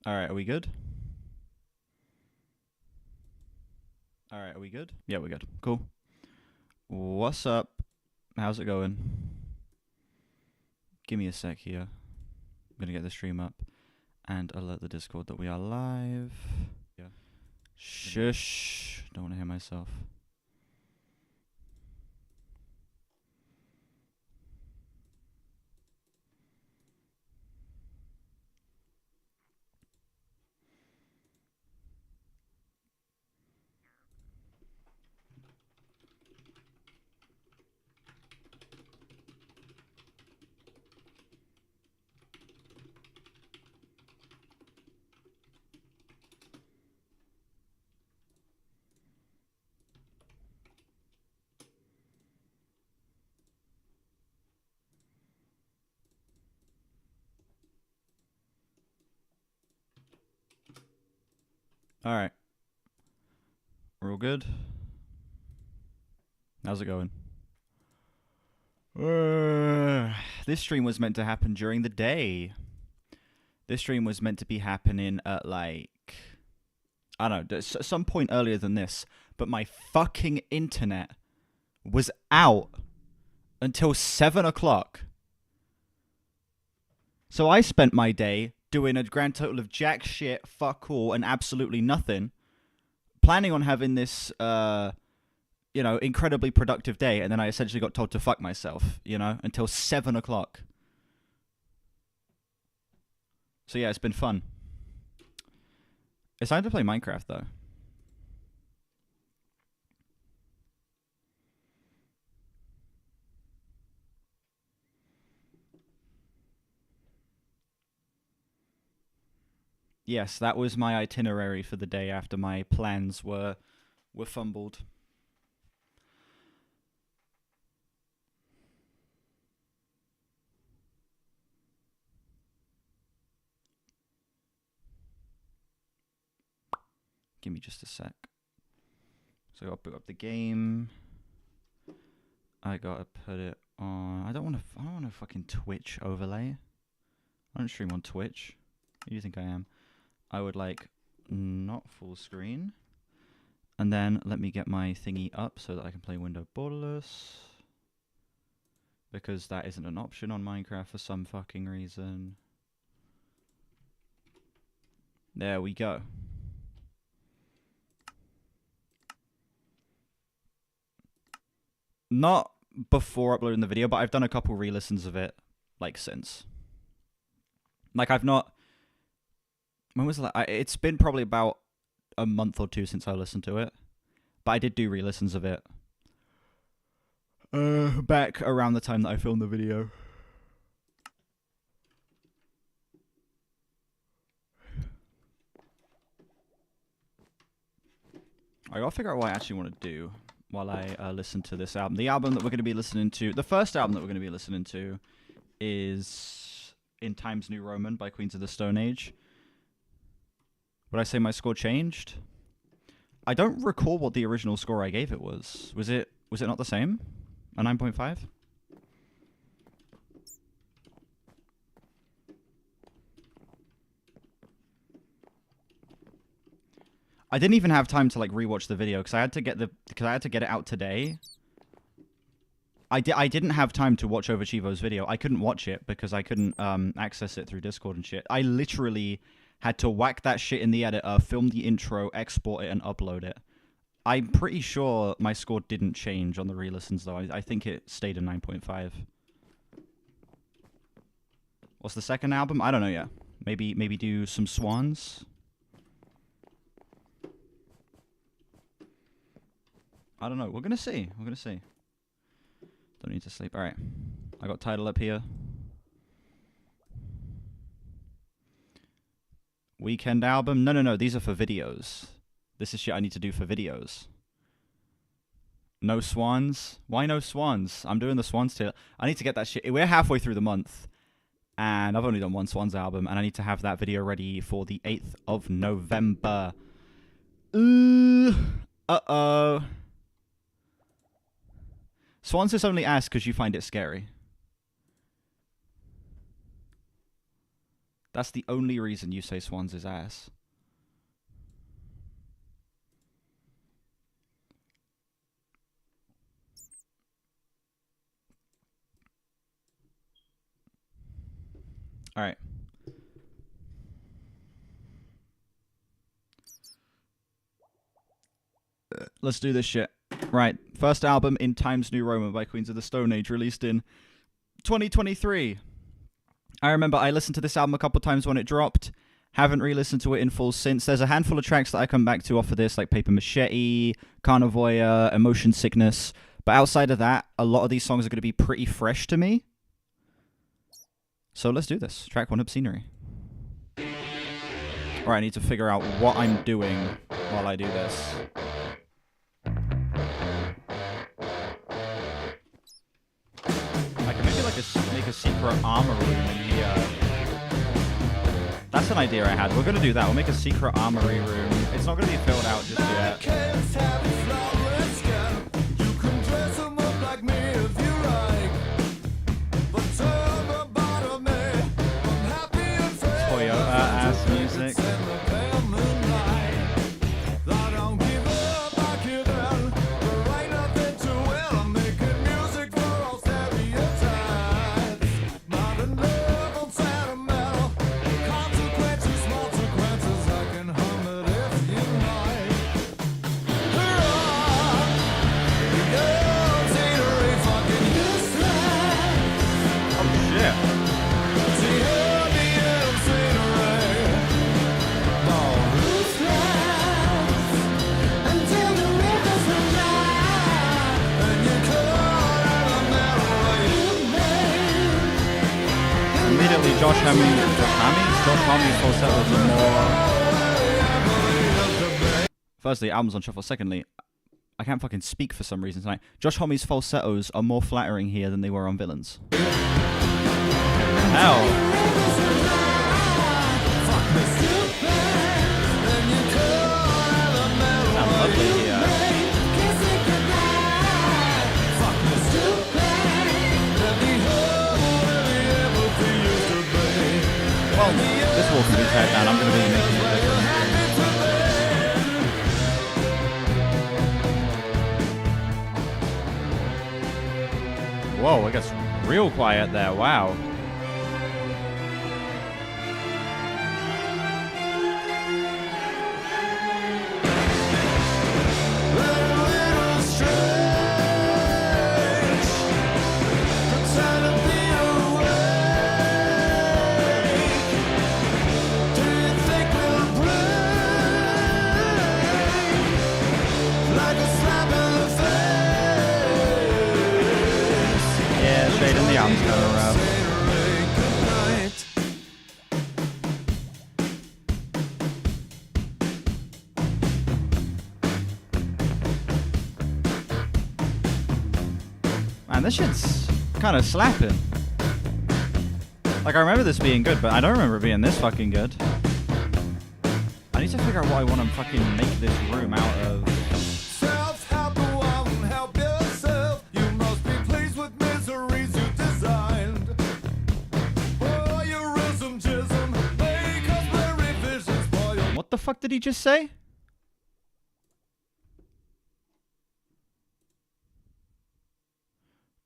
Alright, are we good? Alright, are we good? Yeah, we're good. Cool. What's up? How's it going? Give me a sec here. I'm gonna get the stream up and alert the Discord that we are live. Yeah. Shush. Don't want to hear myself. Alright. We're all good? How's it going? This stream was meant to happen during the day. This stream was meant to be happening at like, I don't know, some point earlier than this. But my fucking internet was out until 7 o'clock. So I spent my day doing a grand total of jack shit, fuck all, and absolutely nothing, planning on having this, incredibly productive day, and then I essentially got told to fuck myself, until 7 o'clock. So yeah, it's been fun. It's time to play Minecraft, though. Yes, that was my itinerary for the day after my plans were fumbled. Give me just a sec. So I'll boot up the game. I gotta put it on. I don't want to fucking Twitch overlay. I don't stream on Twitch. Who do you think I am? I would like not full screen. And then let me get my thingy up so that I can play window borderless. Because that isn't an option on Minecraft for some fucking reason. There we go. Not before uploading the video, but I've done a couple re-listens of it, like, since. Like, I've not... When was it? It's been probably about a month or two since I listened to it. But I did do re-listens of it. Back around the time that I filmed the video. I gotta figure out what I actually want to do while I listen to this album. The album that we're going to be listening to, the first album that we're going to be listening to is In Times New Roman by Queens of the Stone Age. Would I say my score changed? I don't recall what the original score I gave it was. Was it not the same? A 9.5? I didn't even have time to like rewatch the video because I had to get it out today. I didn't have time to watch Overchivo's video. I couldn't watch it because I couldn't access it through Discord and shit. I literally had to whack that shit in the editor, film the intro, export it, and upload it. I'm pretty sure my score didn't change on the re-listens, though. I think it stayed at 9.5. What's the second album? I don't know yet. Maybe do some Swans. I don't know. We're gonna see. We're gonna see. Don't need to sleep. All right. I got title up here. Weekend album? No. These are for videos. This is shit I need to do for videos. No Swans? Why no Swans? I'm doing the Swans tier. I need to get that shit. We're halfway through the month. And I've only done one Swans album. And I need to have that video ready for the 8th of November. Uh-oh. Swans is only asked because you find it scary. That's the only reason you say Swans is ass. All right. Let's do this shit. Right. First album in Times New Roman by Queens of the Stone Age, released in 2023. I remember I listened to this album a couple times when it dropped. Haven't re-listened to it in full since. There's a handful of tracks that I come back to off of this, like Paper Machete, Carnavoya, Emotion Sickness. But outside of that, a lot of these songs are going to be pretty fresh to me. So let's do this. Track 1, Obscenery. Alright, I need to figure out what I'm doing while I do this. I can maybe make a secret armor room in here. That's an idea I had. We're going to do that. We'll make a secret armory room. It's not going to be filled out just yet. Toyota ass music. Josh Homme's falsettos are more... Firstly, album's on shuffle. Secondly, I can't fucking speak for some reason tonight. Josh Homme's falsettos are more flattering here than they were on Villains. Hell. Sounds lovely here. Well, this wall can be teared down. I'm going to be making it different. Whoa, it gets real quiet there. Wow. The album's kind of rough. Man, this shit's kind of slapping. Like, I remember this being good, but I don't remember it being this fucking good. I need to figure out what I want to fucking make this room out of. What the fuck did he just say?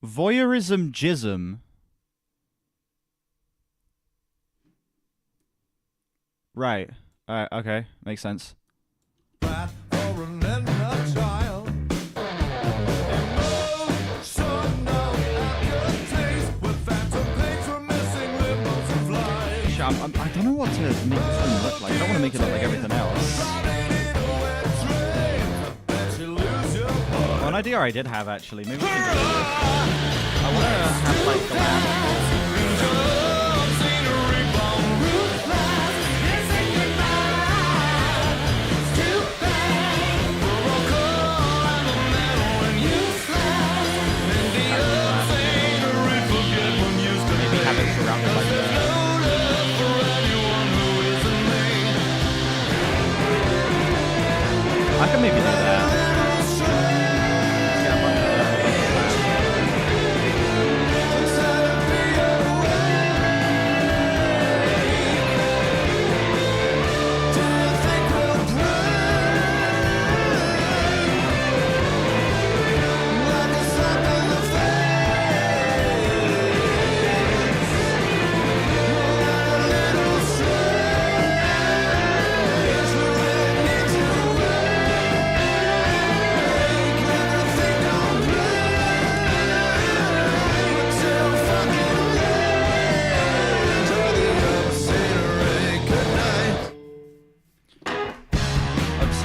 Voyeurism jism. Right. Okay. Makes sense. I don't know what to make this room look like. I don't want to make it look like everything else. Well, an idea I did have, actually. Maybe we can do it. I want to have, like, the lamp. Maybe have it surrounded like that. I can maybe do that.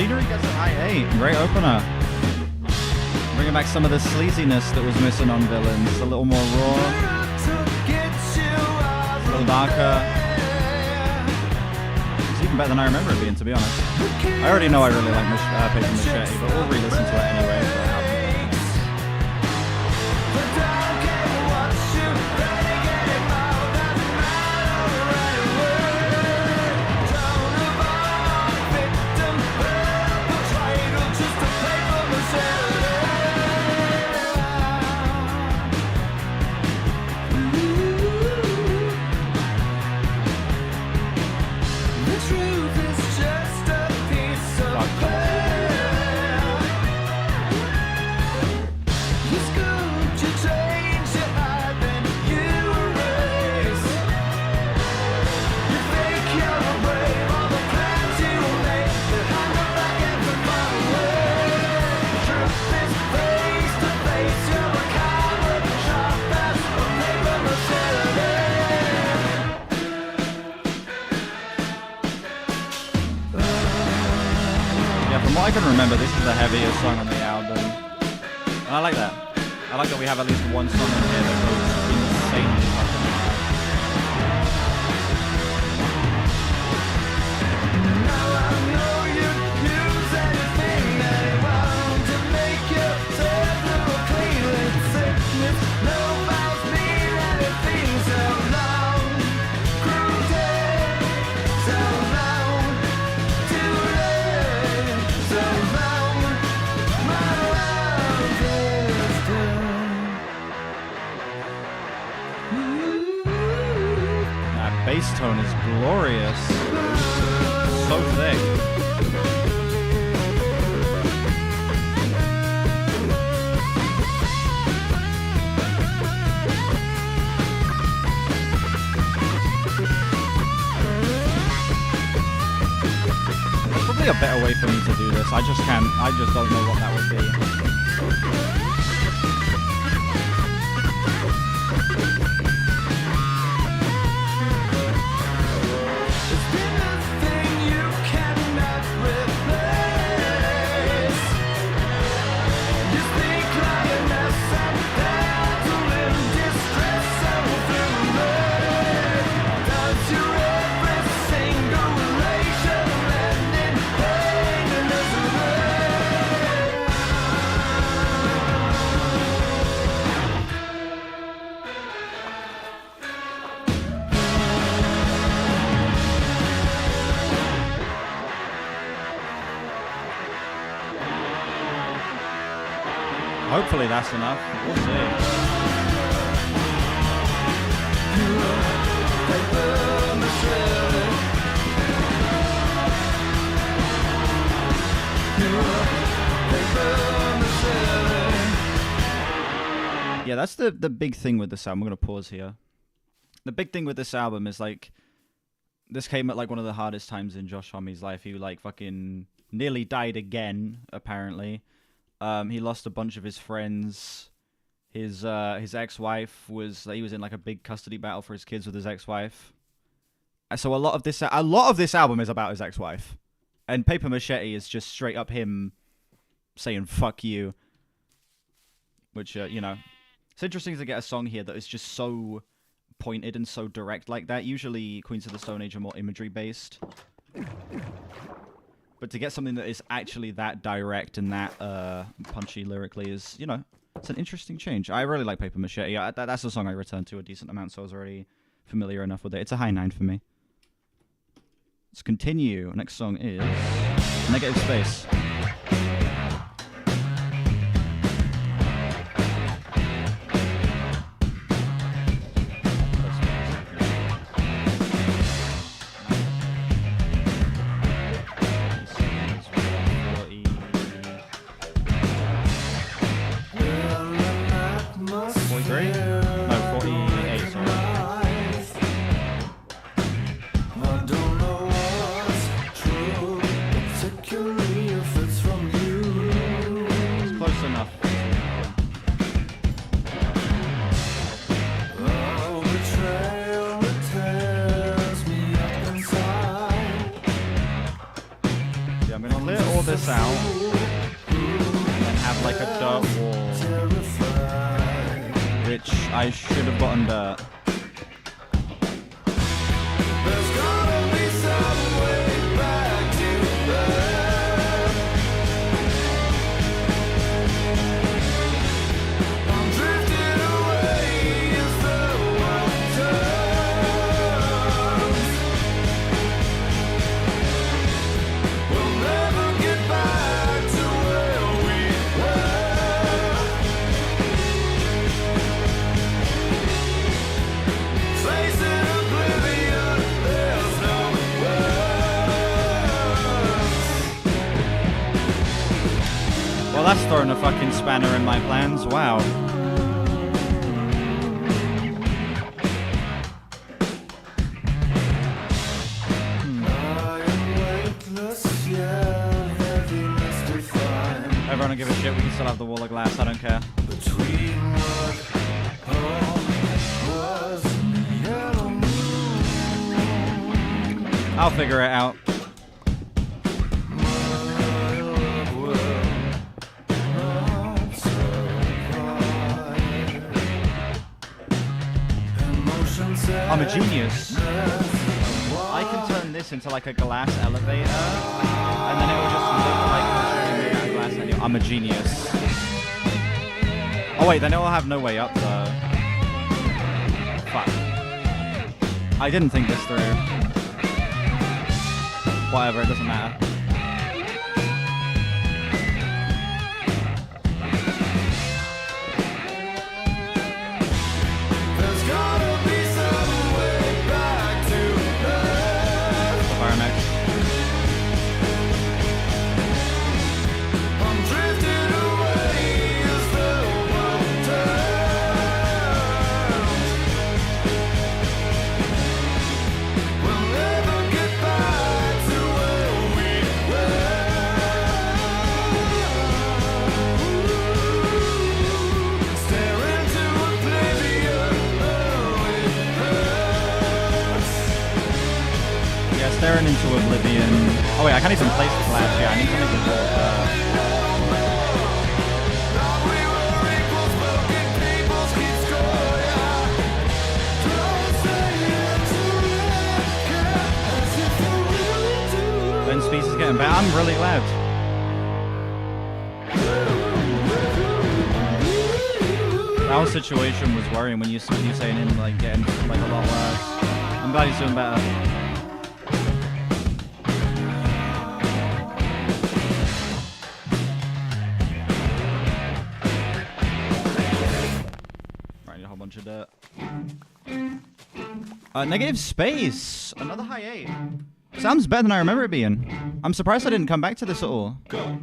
Scenery gets a high 8. Great opener. Bringing back some of the sleaziness that was missing on Villains. A little more raw. A little darker. It's even better than I remember it being, to be honest. I already know I really like Paper Machete, but we'll re-listen to it anyway. From what I can remember, this is the heaviest song on the album. And I like that. I like that we have at least one song in here that goes insanely fucking hard. Now I know you'd use anything that you want to make yourself look clean with sickness. No mouth mean anything so long. Cruising so long. Too late. That bass tone is glorious. So thick. There's probably a better way for me to do this. I just don't know what that would be. Hopefully that's enough. We'll see. Yeah, that's the big thing with this album. I'm going to pause here. The big thing with this album is, like, this came at, like, one of the hardest times in Josh Homme's life. He, like, fucking nearly died again, apparently. He lost a bunch of his friends. His ex-wife he was in like a big custody battle for his kids with his ex-wife. So a lot of this album is about his ex-wife, and Paper Machete is just straight up him saying "fuck you," which you know, it's interesting to get a song here that is just so pointed and so direct like that. Usually, Queens of the Stone Age are more imagery based. But to get something that is actually that direct and that punchy lyrically is, you know, it's an interesting change. I really like Paper Machete. That's a song I returned to a decent amount, so I was already familiar enough with it. It's a high 9 for me. Let's continue. Next song is Negative Space. Your this out and then have like a dirt wall, which I should have gotten dirt. Well, that's throwing a fucking spanner in my plans. Wow. Everyone don't give a shit. We can still have the wall of glass. I don't care. I'll figure it out. I'm a genius. I can turn this into like a glass elevator, and then it will just look like a glass anyway. I'm a genius. Oh wait, then it will have no way up though. Fuck. I didn't think this through. Whatever, it doesn't matter. Staring into oblivion. Oh wait, I can't even place the glass. Yeah, I need something to hold. Ben Speaks is getting better. I'm really glad. That whole situation was worrying when you saying him like getting like a lot worse. I'm glad he's doing better. Negative space. Another high 8. Sounds better than I remember it being. I'm surprised I didn't come back to this at all. Go.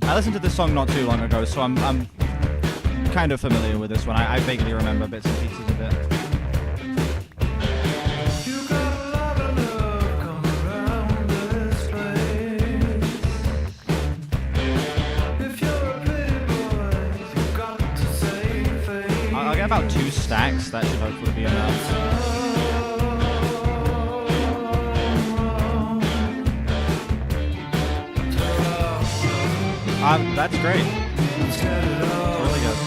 I listened to this song not too long ago, so I'm kind of familiar with this one. I vaguely remember bits and pieces of it. About 2 stacks, that should hopefully be enough. That's great. It's really good.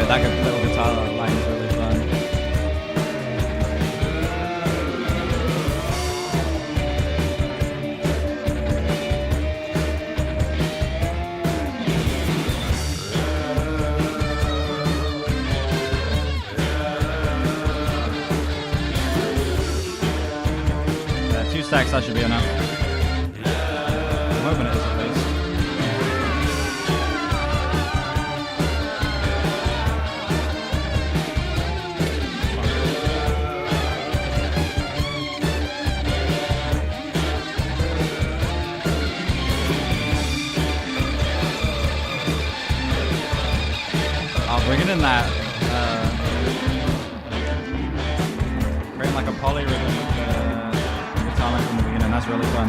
That little guitar line is really fun. that should be enough. At the moment it is at least. Bringing in that, creating like a polyrhythmic guitar line from the beginning, that's really fun.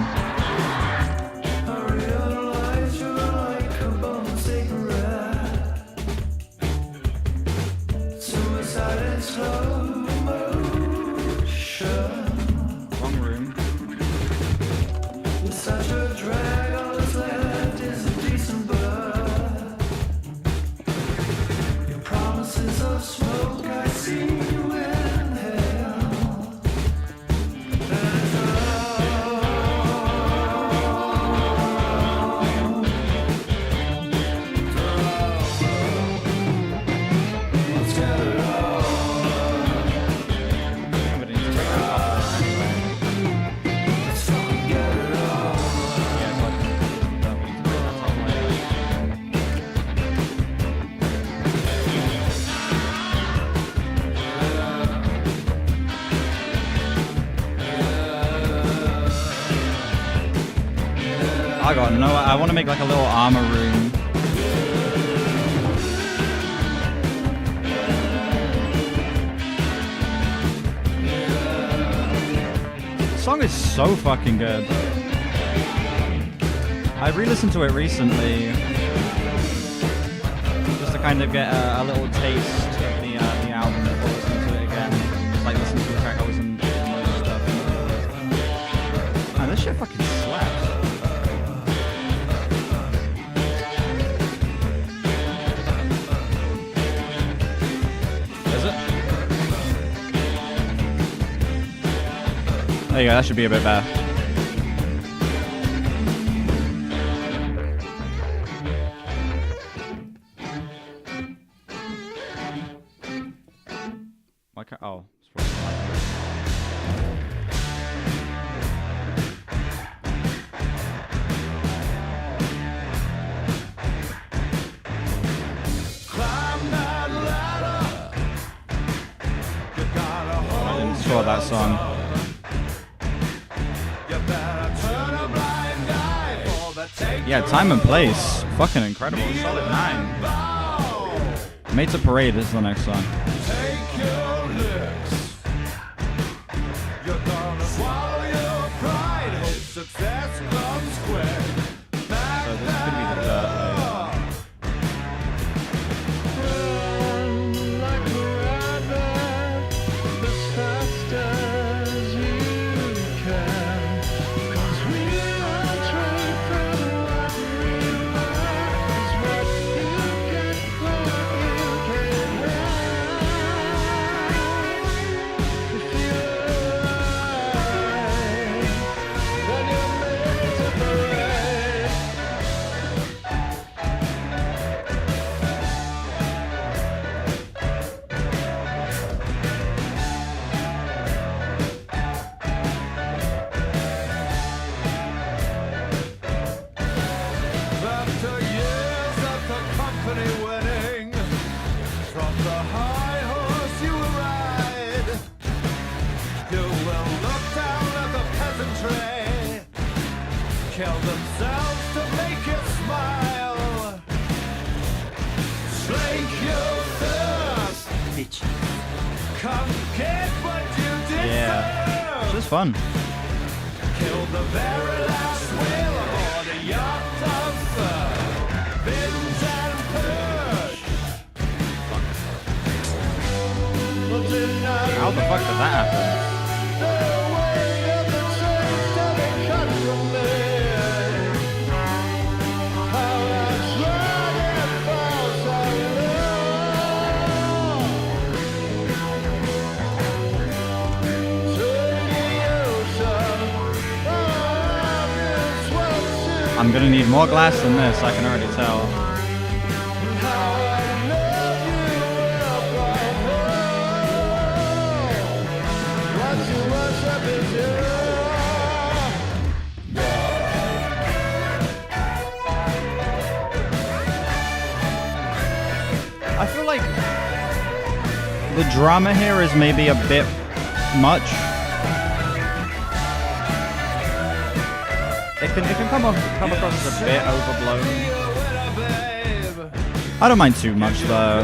Wrong room. Such a drag, all that's left is a decent bird. Promises of smoke, I see you inhale. Let's get it on. Let's fucking get it on. I got no. I want to make like a little armor room. The song is so fucking good. I re-listened to it recently, just to kind of get a little taste of the album before listening to it again. Just like listen to the track I was in and stuff. Man, this shit fucking slaps. There you go, that should be a bit better. Why can't, oh. I didn't score that song. Yeah, time and place. Fucking incredible. Solid 9. Made to Parade is the next song. Take your licks. You're gonna swallow your pride. Hope success comes quick. So this is gonna be the third kill themselves to make you smile. Slake your thirst, bitch. Come get what you deserve. Yeah, this is fun. Kill the very last whale aboard a yacht of fur. Binge and purge. How the fuck did that happen? I'm gonna need more glass than this, I can already tell. I feel like the drama here is maybe a bit much. It can come across as a bit overblown. I don't mind too much though.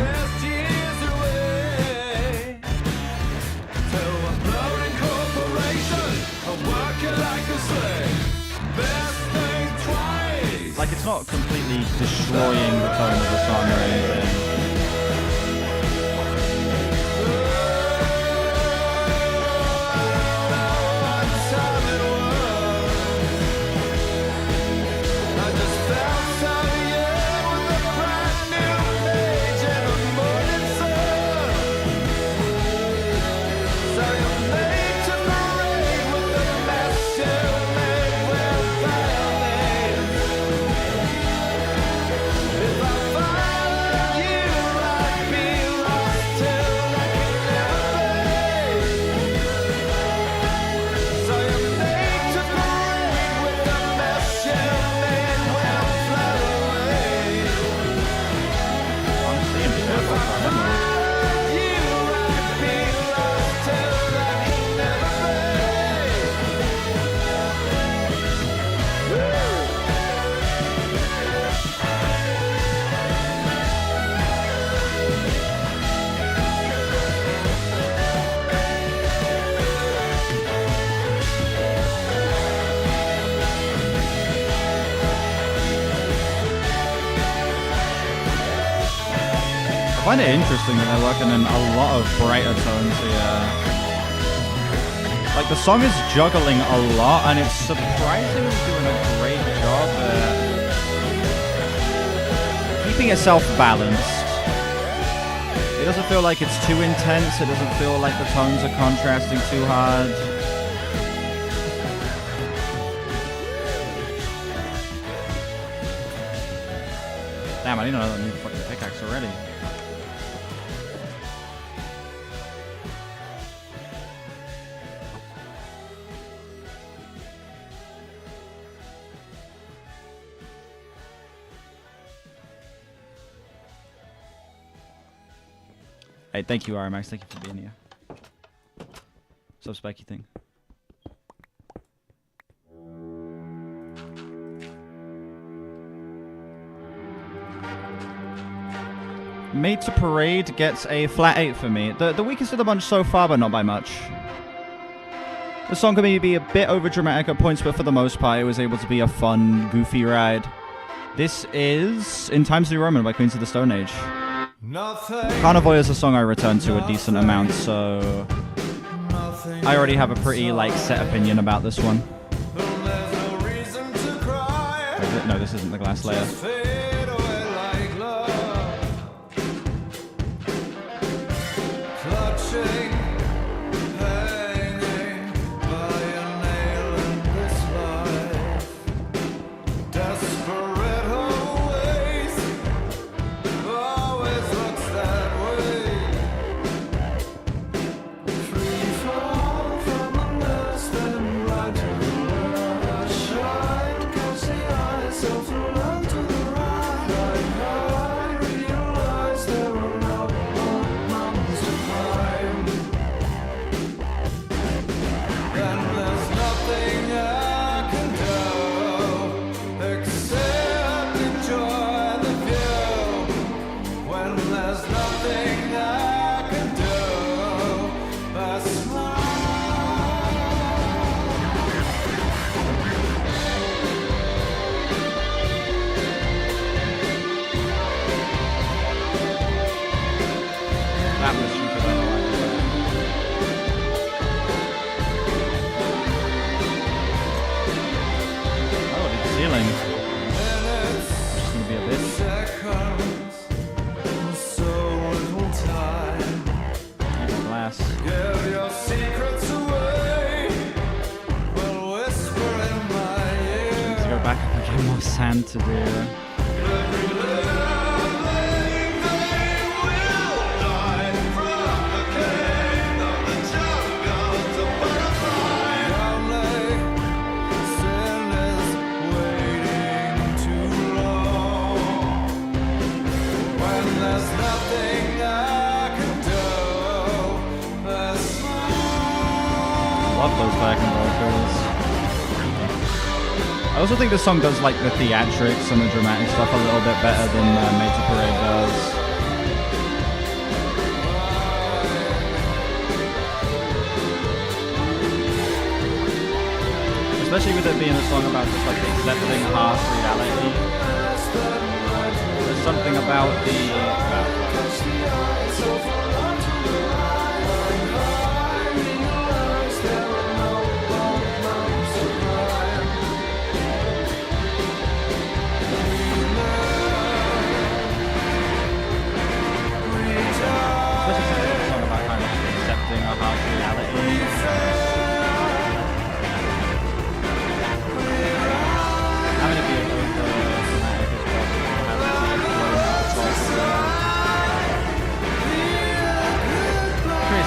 Like, it's not completely destroying the tone of the song or anything. I find it interesting that they're working in a lot of brighter tones here. Like, the song is juggling a lot, and it's surprisingly doing a great job at keeping itself balanced. It doesn't feel like it's too intense, it doesn't feel like the tones are contrasting too hard. Damn, I didn't know that new fucking pickaxe already. Hey, thank you, RMX. Thank you for being here. What's up, Spiky thing? Made to Parade gets a flat 8 for me. The weakest of the bunch so far, but not by much. The song can maybe be a bit overdramatic at points, but for the most part, it was able to be a fun, goofy ride. This is In Times New Roman by Queens of the Stone Age. Carnivoy is a song I return to a decent amount, so I already have a pretty set opinion about this one. Wait, no, this isn't the glass layer. Sand to do. Love those backing vocals. I also think this song does like the theatrics and the dramatic stuff a little bit better than Made to Parade does. Especially with it being a song about just like accepting harsh reality. There's something about the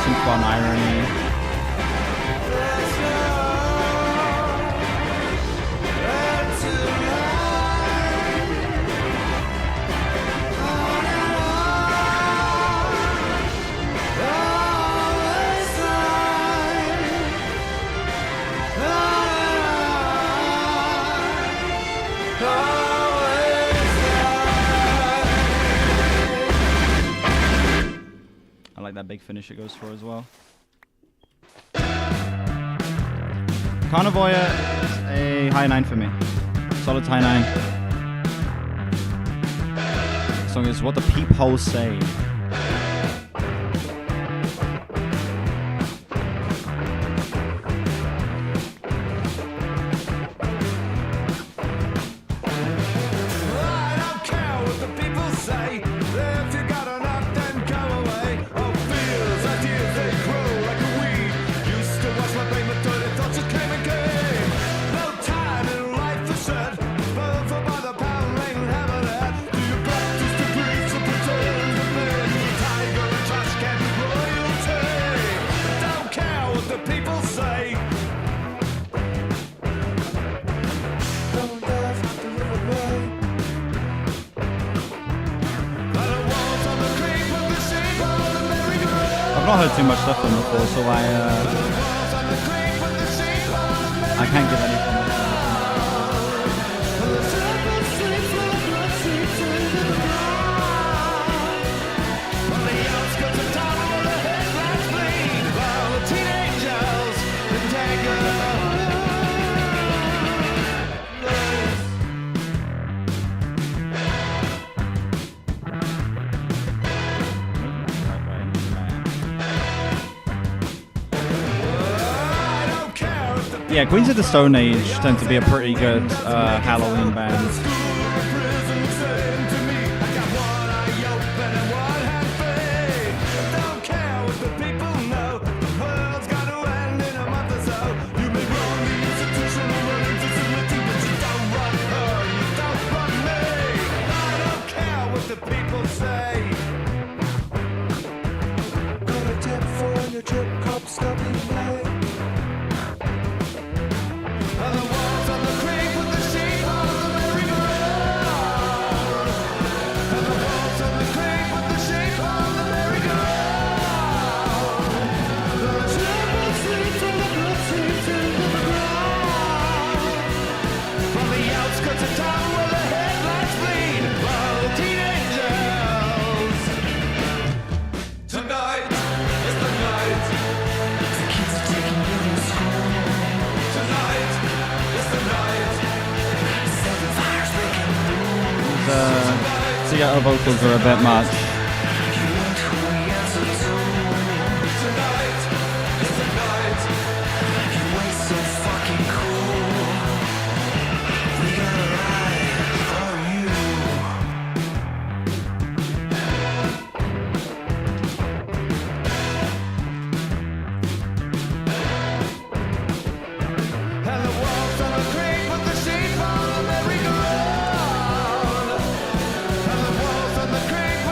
some fun irony. I like that big finish it goes for as well. Carnivore is a high 9 for me. Solid high 9. The song is What the Peepholes Say. I've not heard too much stuff from them before, so I can't give any comment. Yeah, Queens of the Stone Age tend to be a pretty good Halloween band. Our vocals are a bit much.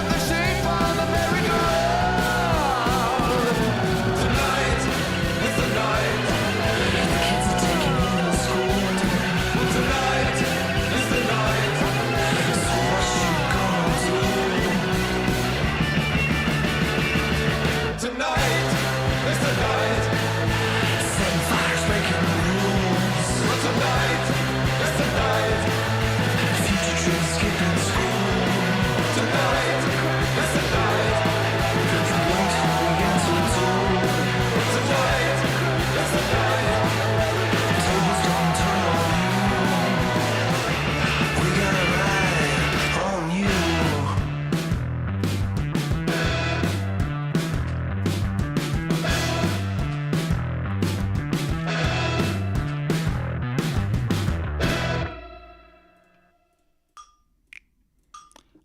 The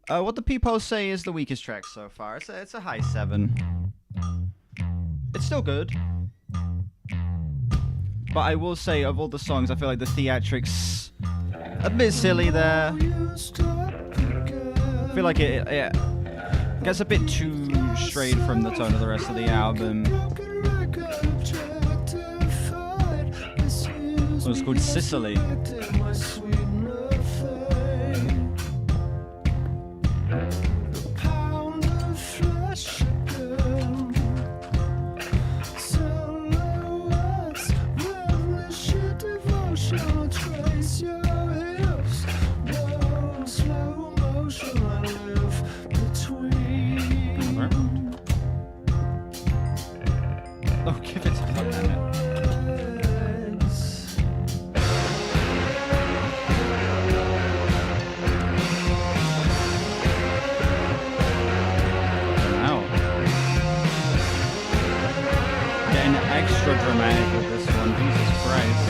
What the people say is the weakest track so far. It's a high 7. It's still good. But I will say, of all the songs, I feel like the theatrics a bit silly there. I feel like it gets a bit too strayed from the tone of the rest of the album. So it's called Sicily. Oh, give it to me, damn it. Getting extra dramatic with this one, Jesus Christ.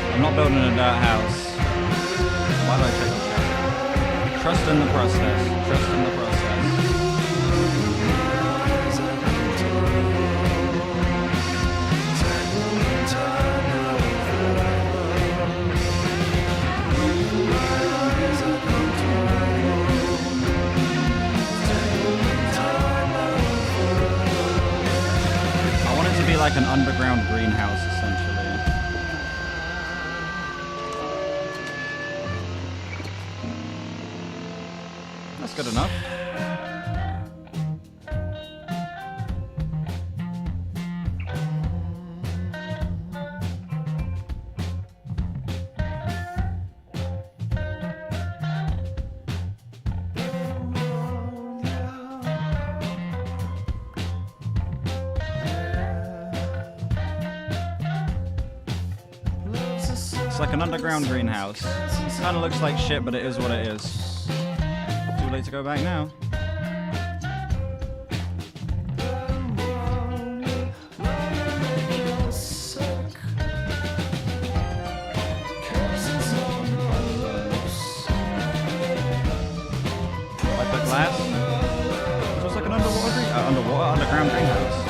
I'm not building a dirt house. Why do I take the chest? Trust in the process. Trust in the process. I want it to be like an underground greenhouse, essentially. That's good enough. It's like an underground greenhouse. Kind of looks like shit, but it is what it is. Too late to go back now. Like the glass? It looks like an underground greenhouse.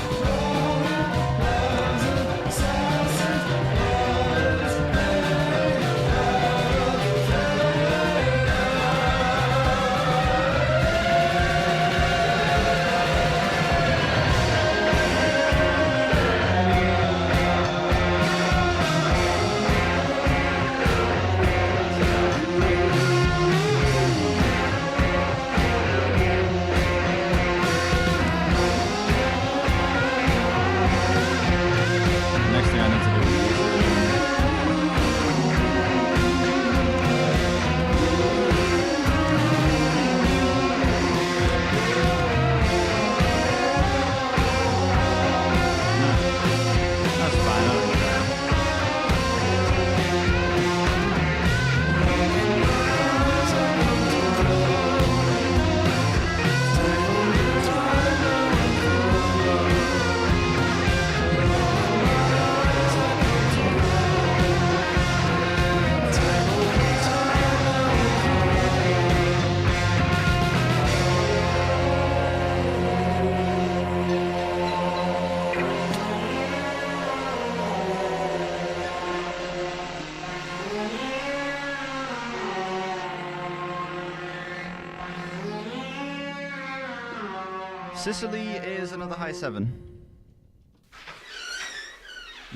Sicily is another high 7.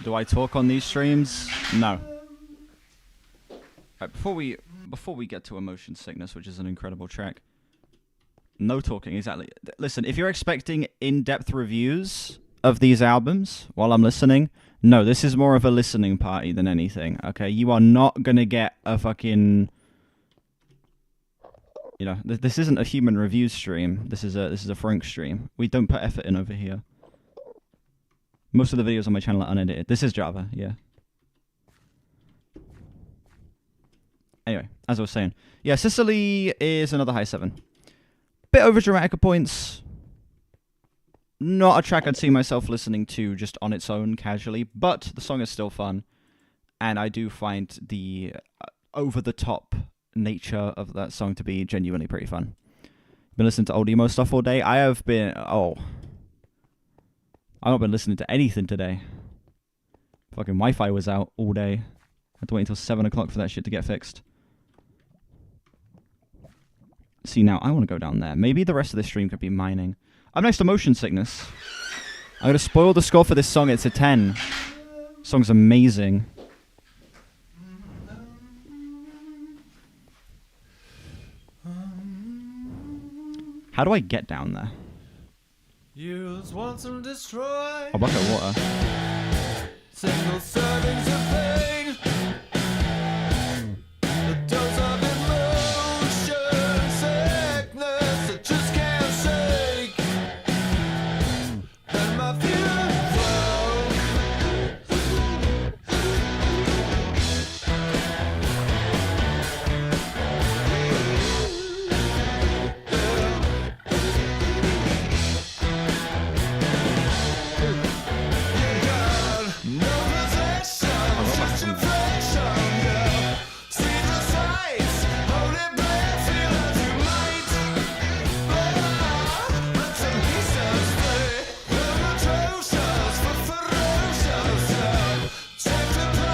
Do I talk on these streams? No. Right, before we get to Emotion Sickness, which is an incredible track. No talking, exactly. Listen, if you're expecting in-depth reviews of these albums while I'm listening. No, this is more of a listening party than anything. Okay, you are not gonna get a fucking, you know, this isn't a human review stream. This is a Frank stream. We don't put effort in over here. Most of the videos on my channel are unedited. This is Java, yeah. Anyway, as I was saying, yeah, Sicily is another high 7. Bit over dramatic at points. Not a track I'd see myself listening to just on its own casually, but the song is still fun, and I do find the over-the-top nature of that song to be genuinely pretty fun. Been listening to old emo stuff all day. I've not been listening to anything today. Fucking Wi-Fi was out all day. I had to wait until 7 o'clock for that shit to get fixed. See, now I want to go down there. Maybe the rest of this stream could be mining. I'm next to Motion Sickness. I'm going to spoil the score for this song. It's a 10. Song's amazing. How do I get down there? Use once and destroy. A bucket of water. Single servings of pain. The dose of emotion, sickness that just can't shake. And my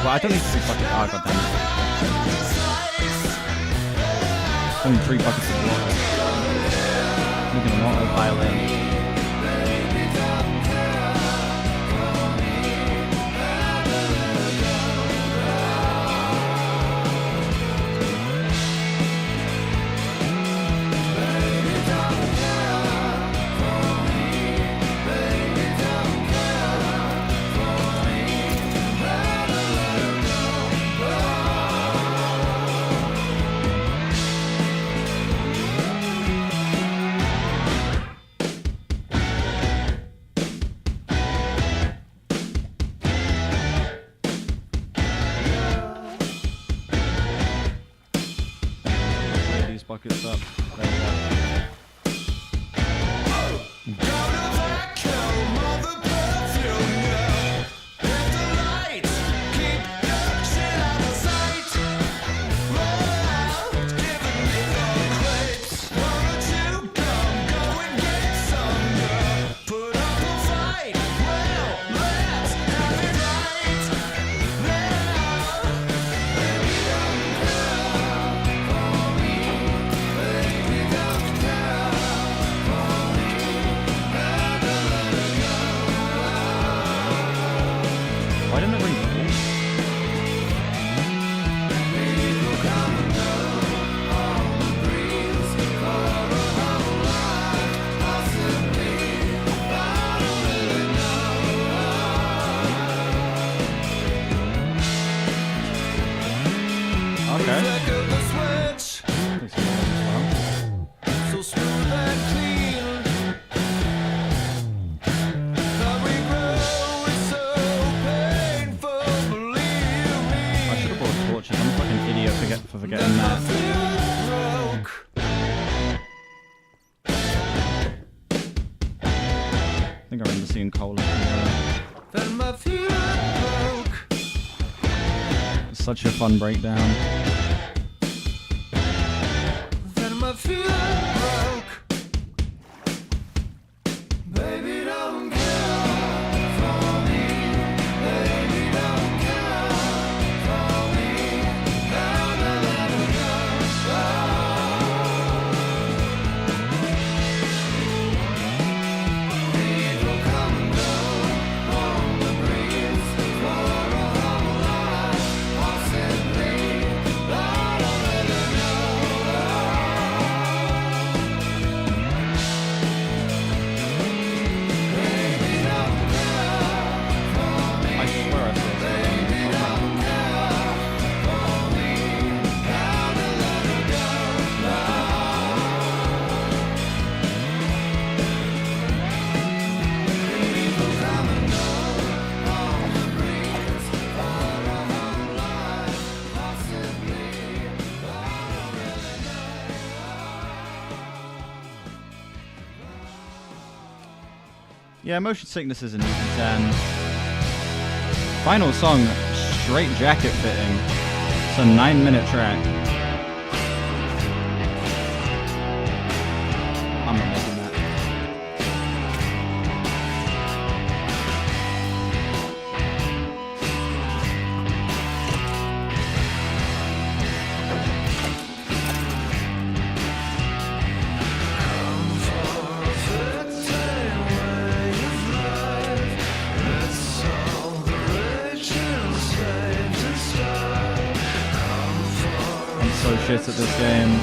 Well, I don't need 3 buckets. Oh, goddammit. Only 3 buckets of water. Looking at water violin. Buckets up. There we go. Why didn't it ring? Okay. So smooth and clean. How we grow is so painful, believe me. I should have brought torches. I'm a fucking idiot for forgetting that. I think I remember seeing coal. Then my fuse broke. Such a fun breakdown. Then my fuse broke. Baby, don't care for me. Baby, don't care for me. Never let it go. People come and go on the breeze for a whole life. Possibly, I don't let it go. Yeah, Motion Sickness is an easy 10. Final song, Straight Jacket Fitting. It's a 9-minute track. I'm not making that. I'm so shit at this game.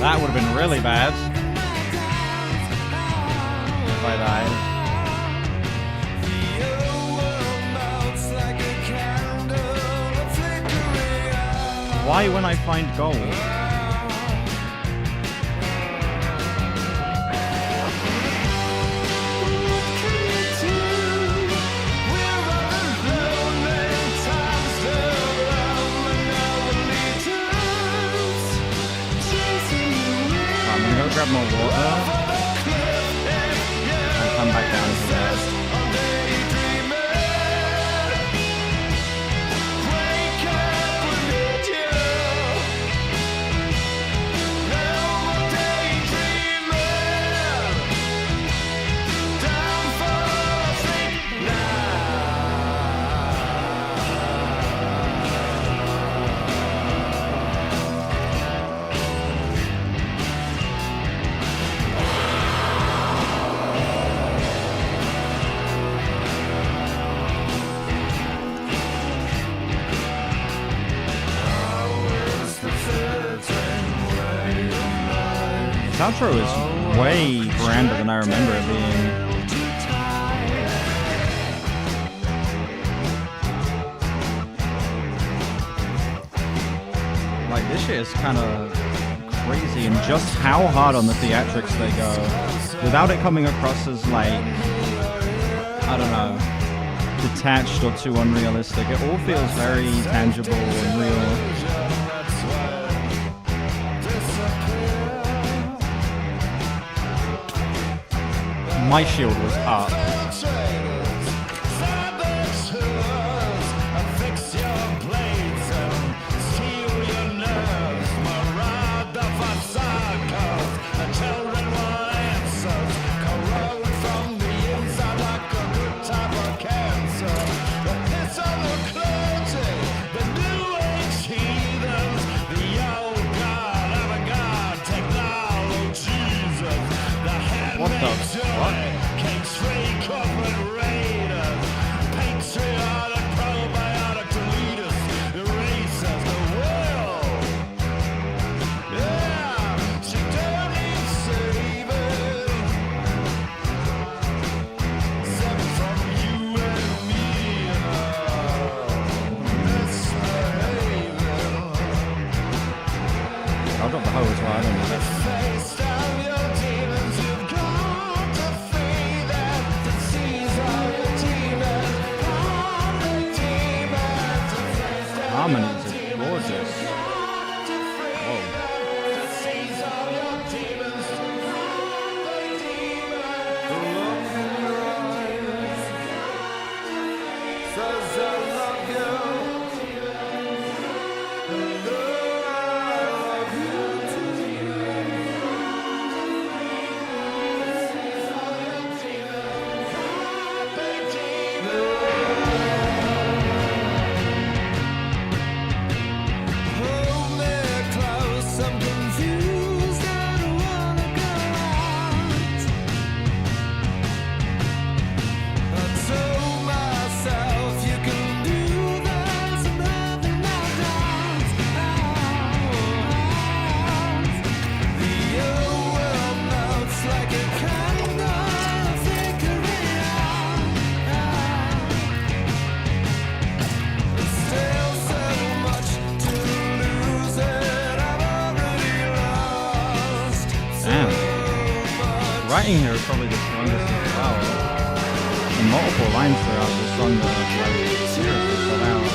That would have been really bad if I died. Why when I find gold? I'm gonna go grab more water and come back down to this. This outro is way grander than I remember it being. Like, this shit is kind of crazy, and just how hard on the theatrics they go, without it coming across as, like, I don't know, detached or too unrealistic. It all feels very tangible and real. My shield was up. What the fuck? getting here is probably the strongest as well. And multiple lines throughout the song that are like seriously set out.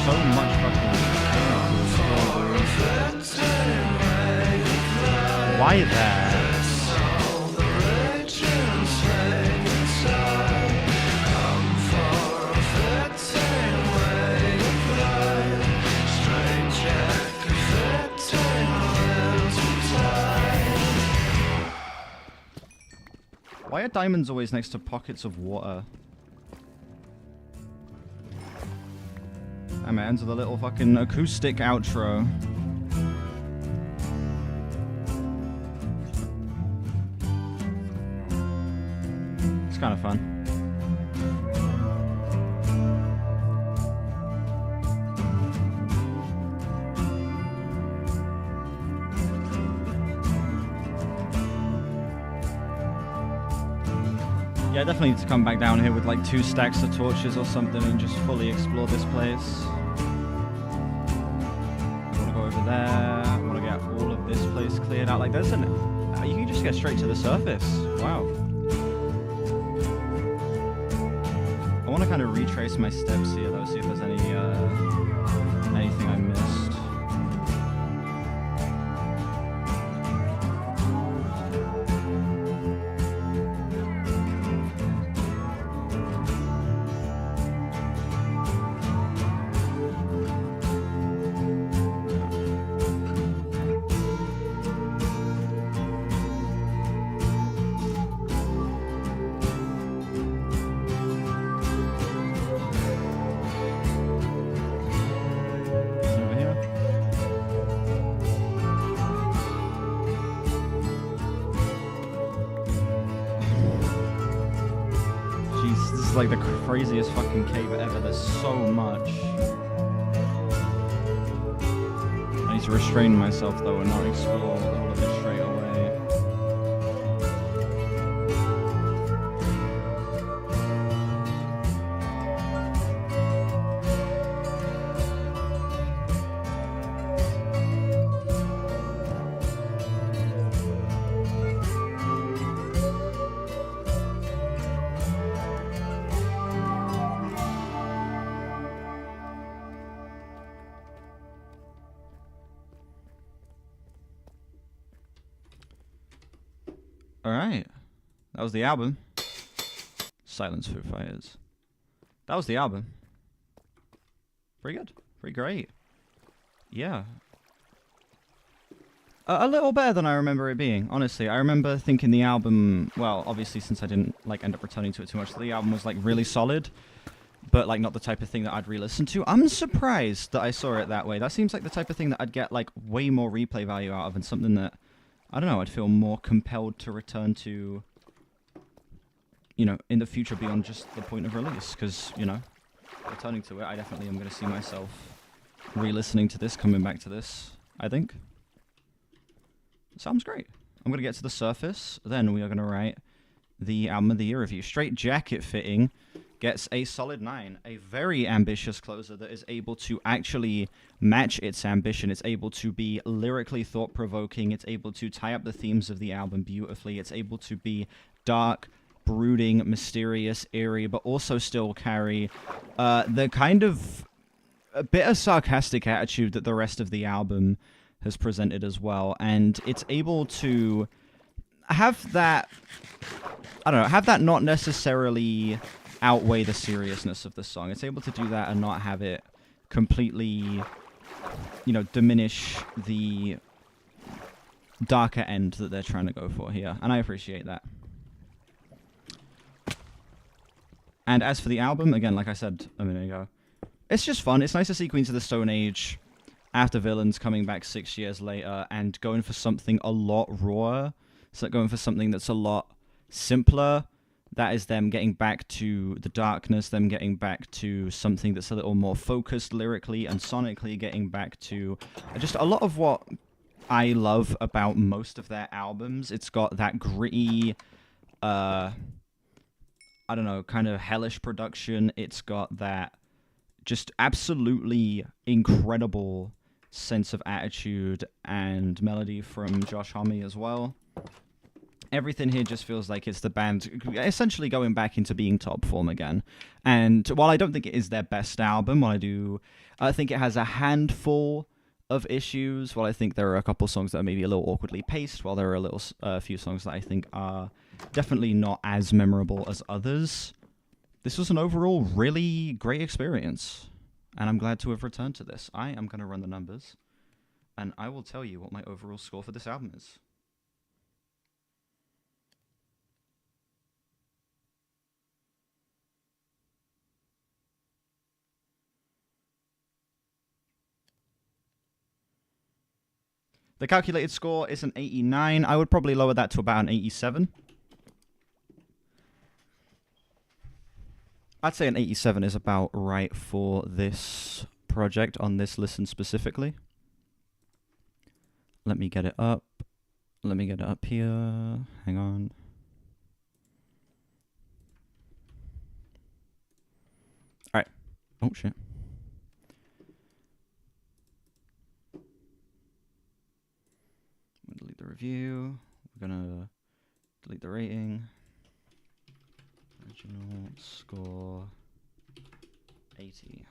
So much fucking why that? Why are diamonds always next to pockets of water? I'm into the little fucking acoustic outro. It's kind of fun. Yeah, I definitely need to come back down here with like 2 stacks of torches or something and just fully explore this place. I want to go over there. I want to get all of this place cleared out. Like, there's an... You can just get straight to the surface. Wow. I want to kind of retrace my steps here, though, see if there's any anything I missed. Over here. Jeez, this is like the craziest fucking cave ever. There's so much. I need to restrain myself though and not explore all of it straight away. Alright. That was the album. Silence Foo Fighters. That was the album. Pretty good. Pretty great. Yeah. A little better than I remember it being, honestly. I remember thinking the album, well, obviously since I didn't like end up returning to it too much, the album was like really solid, but like not the type of thing that I'd re-listen to. I'm surprised that I saw it that way. That seems like the type of thing that I'd get like way more replay value out of, and something that, I don't know, I'd feel more compelled to return to, you know, in the future beyond just the point of release. Because, you know, returning to it, I definitely am going to see myself re-listening to this, coming back to this, I think. Sounds great. I'm going to get to the surface, then we are going to write the Album of the Year review. Straight Jacket Fitting gets a solid 9. A very ambitious closer that is able to actually match its ambition. It's able to be lyrically thought-provoking. It's able to tie up the themes of the album beautifully. It's able to be dark, brooding, mysterious, eerie, but also still carry the kind of a bit of sarcastic attitude that the rest of the album has presented as well. And it's able to have that, I don't know, have that not necessarily outweigh the seriousness of the song. It's able to do that and not have it completely, you know, diminish the darker end that they're trying to go for here. And I appreciate that. And as for the album, again, like I said a minute ago, it's just fun. It's nice to see Queens of the Stone Age after Villains coming back 6 years later and going for something a lot rawer. So going for something that's a lot simpler. That is them getting back to the darkness, them getting back to something that's a little more focused lyrically and sonically, getting back to just a lot of what I love about most of their albums. It's got that gritty, I don't know, kind of hellish production. It's got that just absolutely incredible sense of attitude and melody from Josh Homme as well. Everything here just feels like it's the band essentially going back into being top form again. And while I don't think it is their best album, I think it has a handful of issues. While I think there are a couple songs that are maybe a little awkwardly paced, while there are a few songs that I think are definitely not as memorable as others, this was an overall really great experience. And I'm glad to have returned to this. I am going to run the numbers, and I will tell you what my overall score for this album is. The calculated score is an 89. I would probably lower that to about an 87. I'd say an 87 is about right for this project on this listen specifically. Let me get it up. Let me get it up here. Hang on. All right. Oh, shit. Delete the review. We're gonna delete the rating. Original score 80.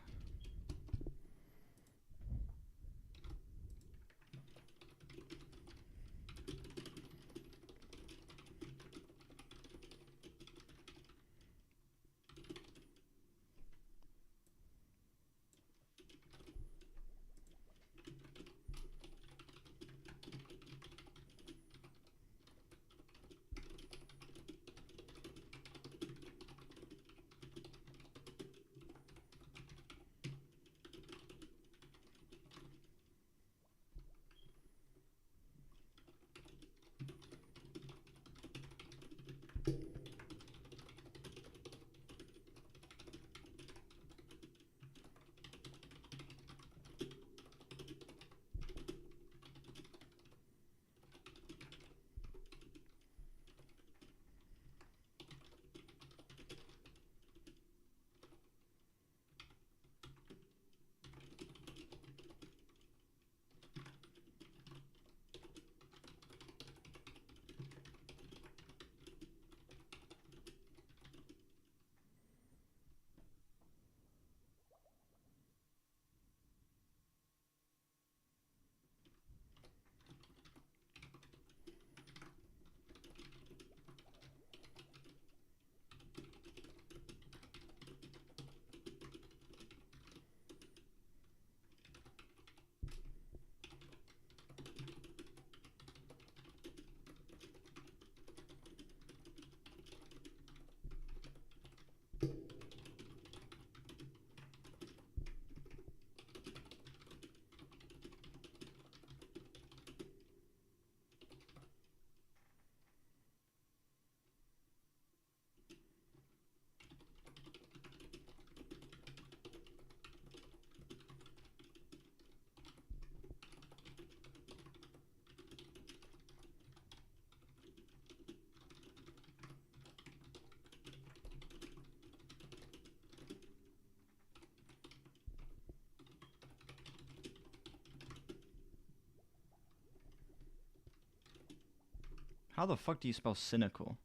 How the fuck do you spell cynical?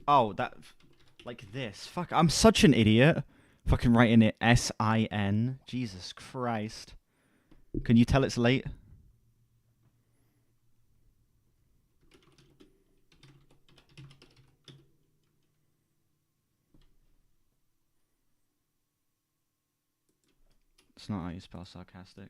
Oh, that... Like this. Fuck, I'm such an idiot. Fucking writing it S-I-N. Jesus Christ. Can you tell it's late? It's not how you spell sarcastic.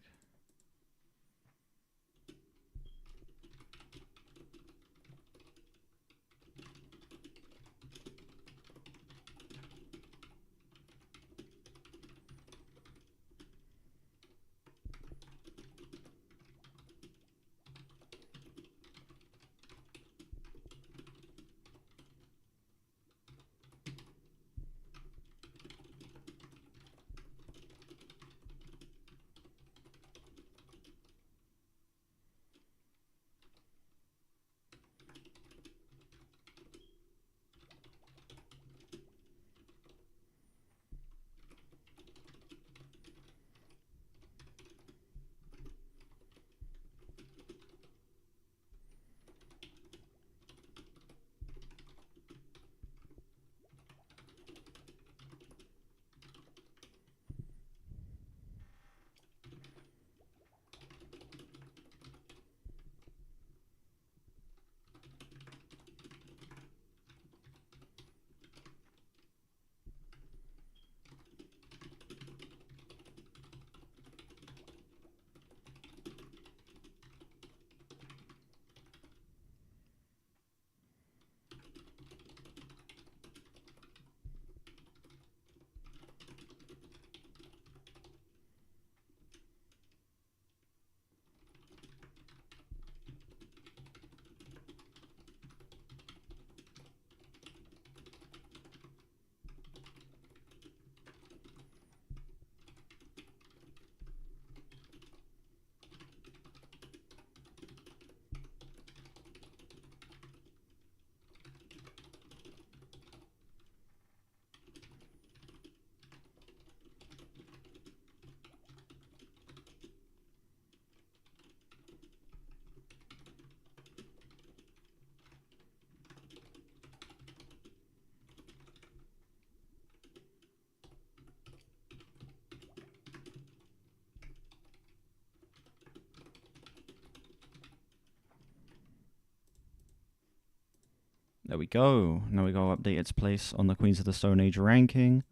There we go. Now we go update its place on the Queens of the Stone Age ranking.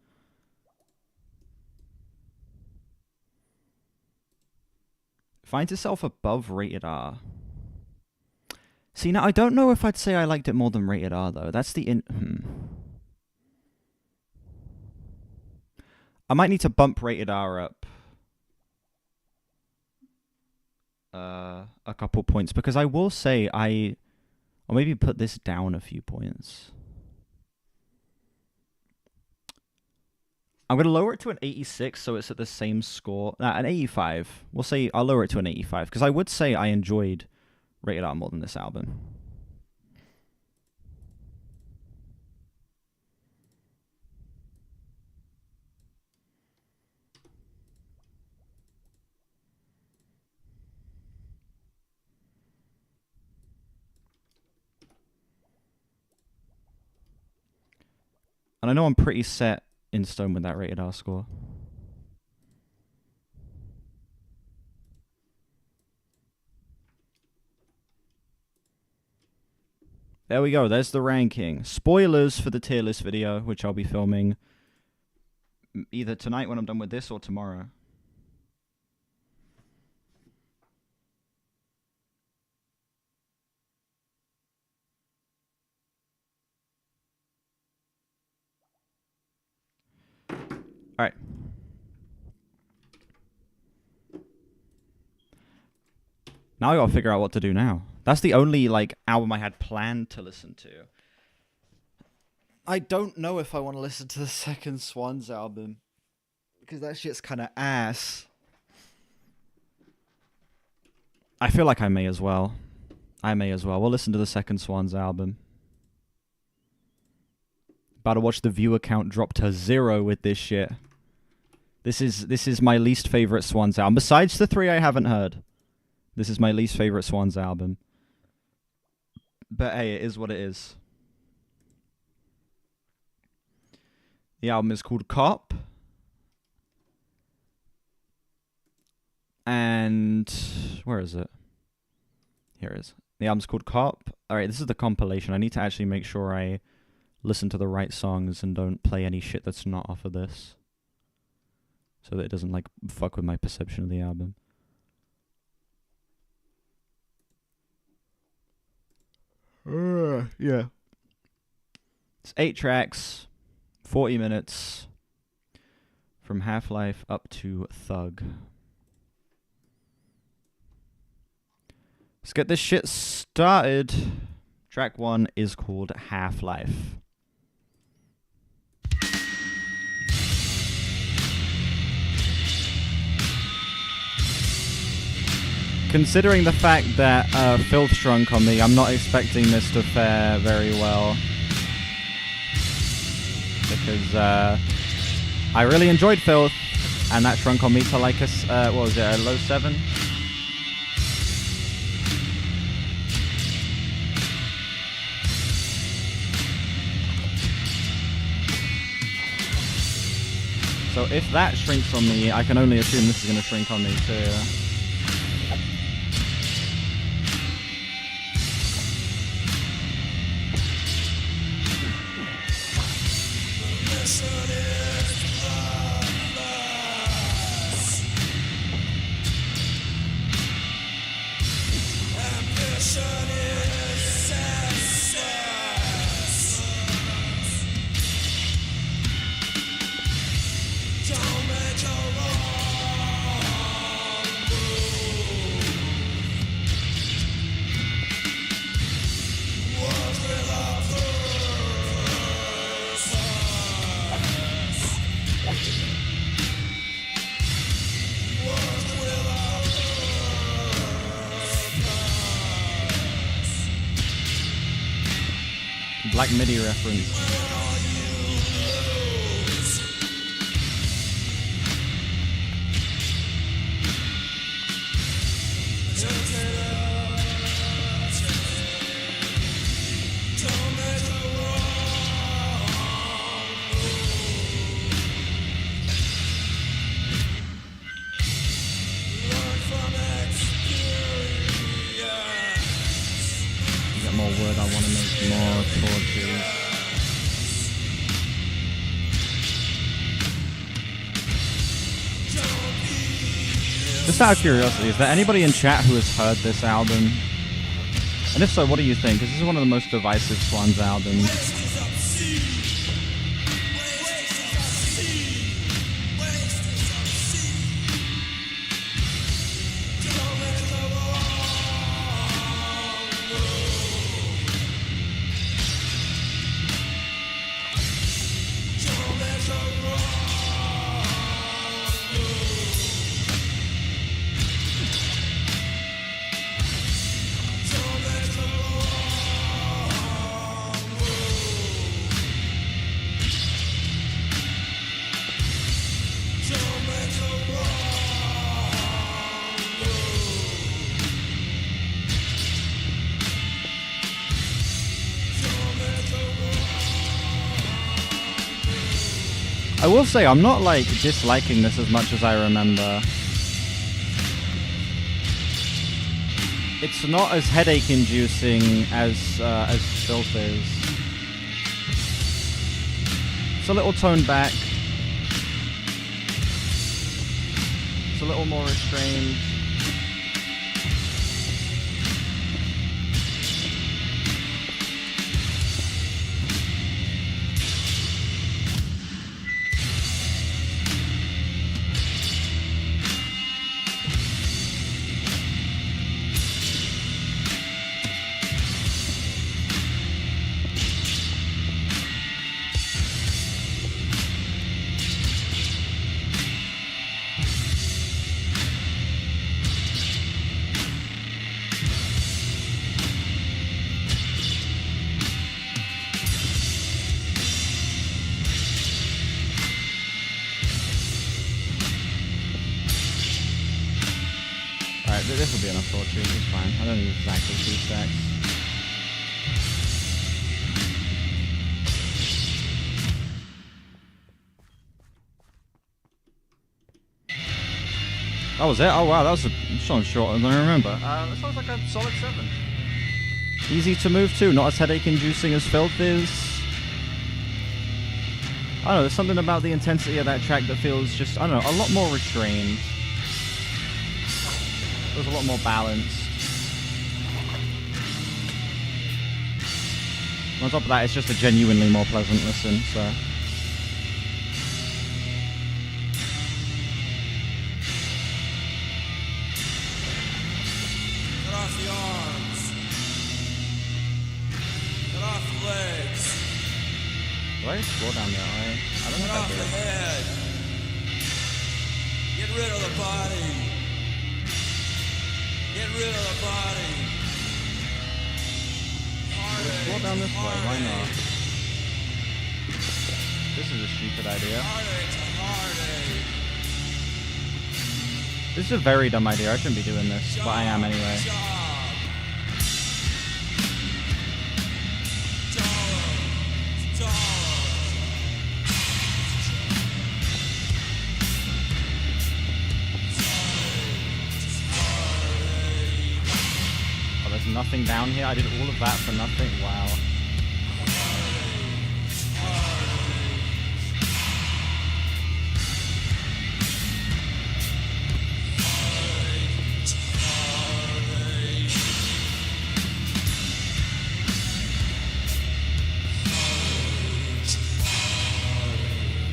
Finds itself above Rated R. See, now I don't know if I'd say I liked it more than Rated R, though. That's the I might need to bump Rated R up a couple points, because I will say or maybe put this down a few points. I'm going to lower it to an 86 so it's at the same score. An 85. We'll say I'll lower it to an 85, because I would say I enjoyed Rated R more than this album. And I know I'm pretty set in stone with that Rated R score. There we go. There's the ranking. Spoilers for the tier list video, which I'll be filming either tonight when I'm done with this or tomorrow. All right. Now I gotta figure out what to do now. That's the only, album I had planned to listen to. I don't know if I want to listen to the second Swans album, because that shit's kind of ass. I feel like I may as well. We'll listen to the second Swans album. About to watch the viewer count drop to 0 with this shit. This is my least favorite Swans album. Besides the 3 I haven't heard, this is my least favorite Swans album. But hey, it is what it is. The album is called Cop. And where is it? Here it is. The album's called Cop. Alright, this is the compilation. I need to actually make sure I listen to the right songs and don't play any shit that's not off of this, so that it doesn't like fuck with my perception of the album. Yeah. It's 8 tracks, 40 minutes, from Half-Life up to Thug. Let's get this shit started. Track 1 is called Half-Life. Considering the fact that Filth shrunk on me, I'm not expecting this to fare very well. Because I really enjoyed Filth, and that shrunk on me to like a, what was it, a low 7? So if that shrinks on me, I can only assume this is going to shrink on me too. Black MIDI reference. More wood, I want to make more torches. Just out of curiosity, is there anybody in chat who has heard this album? And if so, what do you think? Because this is one of the most divisive Swans albums. I will say, I'm not like disliking this as much as I remember. It's not as headache-inducing as Filth is. It's a little toned back. It's a little more restrained. This will be enough torches, it's fine. I don't need exactly 2 stacks. That was it? Oh wow, that was shorter than I remember. That sounds like a solid 7. Easy to move to, not as headache-inducing as Filth is. I don't know, there's something about the intensity of that track that feels just, I don't know, a lot more restrained. Feels a lot more balanced. On top of that, it's just a genuinely more pleasant listen, so... Cut off the arms. Cut off the legs. Do I explore down there? I don't know Cut if I off the do. head. Get rid of the body. Get rid of the body. Explore down this way, why not? This is a stupid idea. Heartache to heartache. This is a very dumb idea, I shouldn't be doing this, but I am anyway. Job. Dollar. Oh, there's nothing down here? I did all of that for nothing? Wow.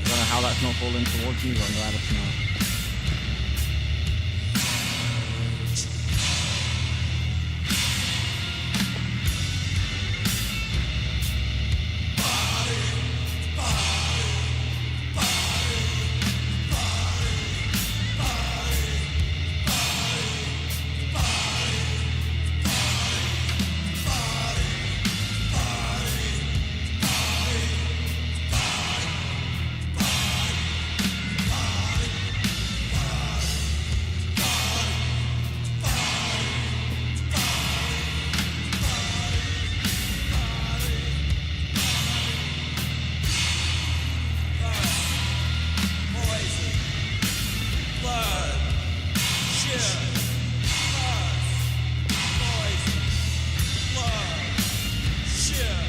I don't know how that's not falling towards me, but I'm glad it's not. Poison. Blood. Shit. Pus. Poison. Blood. Shit.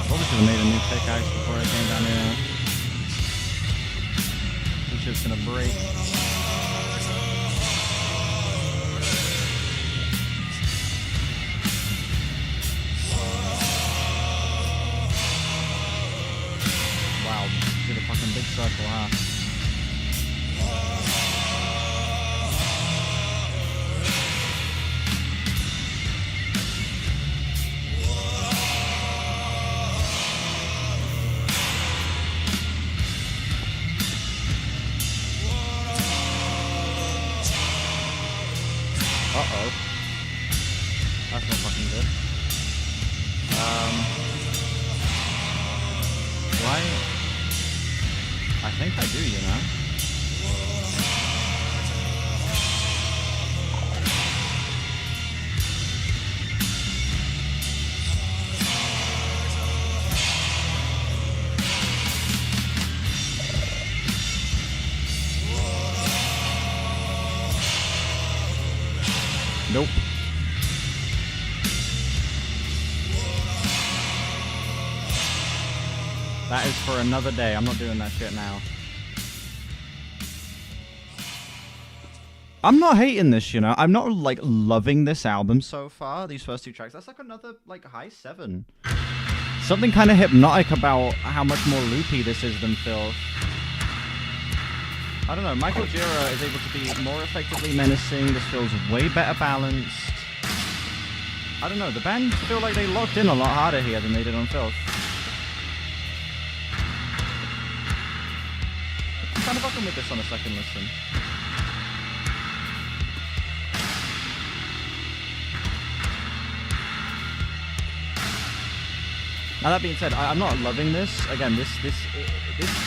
Probably should have made a new pickaxe before I came down here. This shit's gonna break. Wow, did a fucking big circle, huh? Uh-oh. That's not fucking good. Do I think I do, you know? Nope. That is for another day. I'm not doing that shit now. I'm not hating this, you know. I'm not, like, loving this album so far. These first 2 tracks. That's like another, like, high 7. Something kind of hypnotic about how much more loopy this is than Filth. I don't know. Michael Gira is able to be more effectively menacing. This feels way better balanced. I don't know, the band feel like they locked in a lot harder here than they did on Filth. I'm kind of fucking with this on a second listen. Now that being said, I'm not loving this. Again, this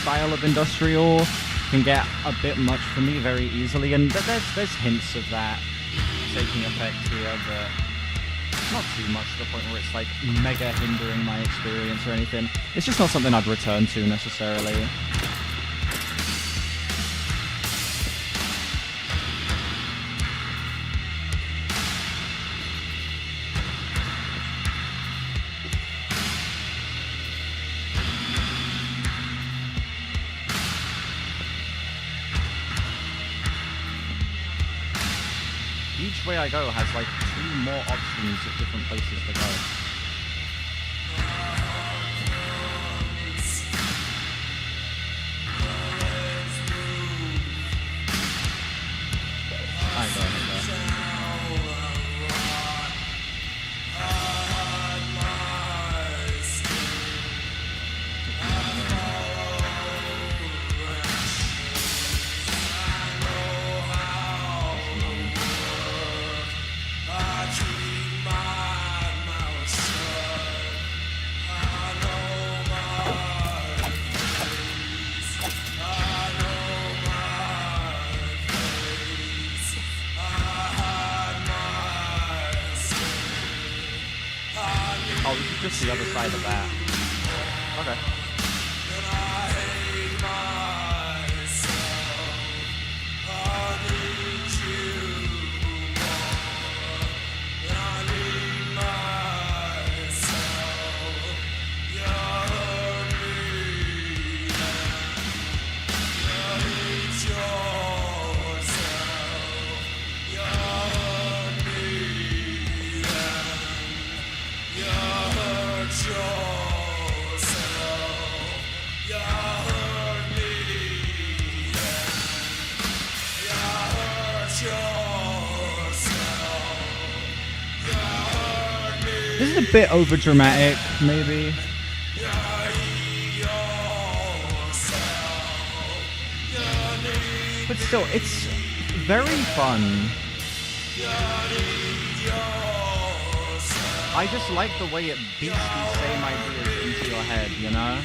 style of industrial can get a bit much for me very easily, and there's hints of that taking effect here, but not too much to the point where it's like mega hindering my experience or anything. It's just not something I'd return to necessarily. Each way I go has like 2 more options of different places to go. I go ahead there. Oh, this is just the other side of that. Okay. This is a bit over dramatic, maybe. But still, it's very fun. I just like the way it beats these same ideas into your head, you know?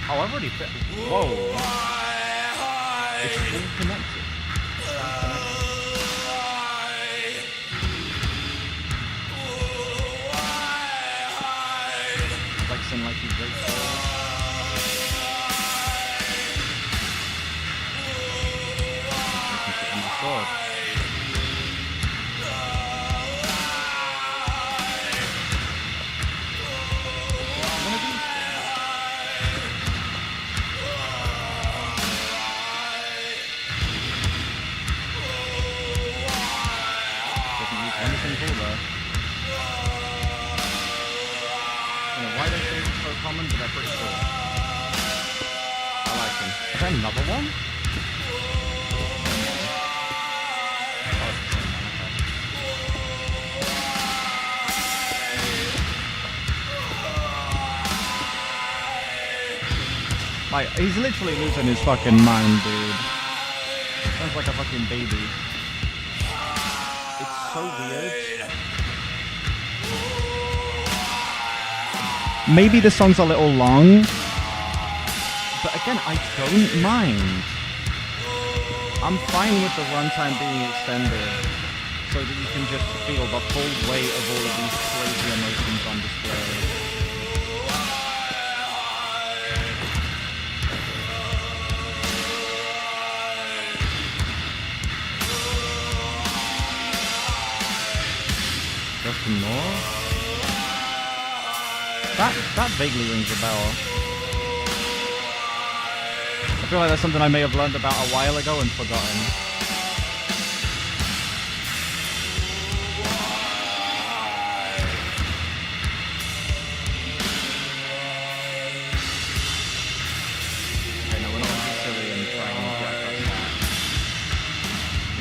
Oh, I've already fit. Whoa. It's all connected. Flexing like he's great for understood. Why don't they so common, but they're pretty cool. I like them. Is there another one? Like, he's literally losing his fucking mind, dude. Sounds like a fucking baby. It's so weird. Maybe the song's a little long, but again, I don't mind. I'm fine with the runtime being extended, so that you can just feel the full weight of all of these crazy emotions on display. Justin Moore? That vaguely rings a bell. I feel like that's something I may have learned about a while ago and forgotten. Okay, no, we're not going to be silly and try and get across that.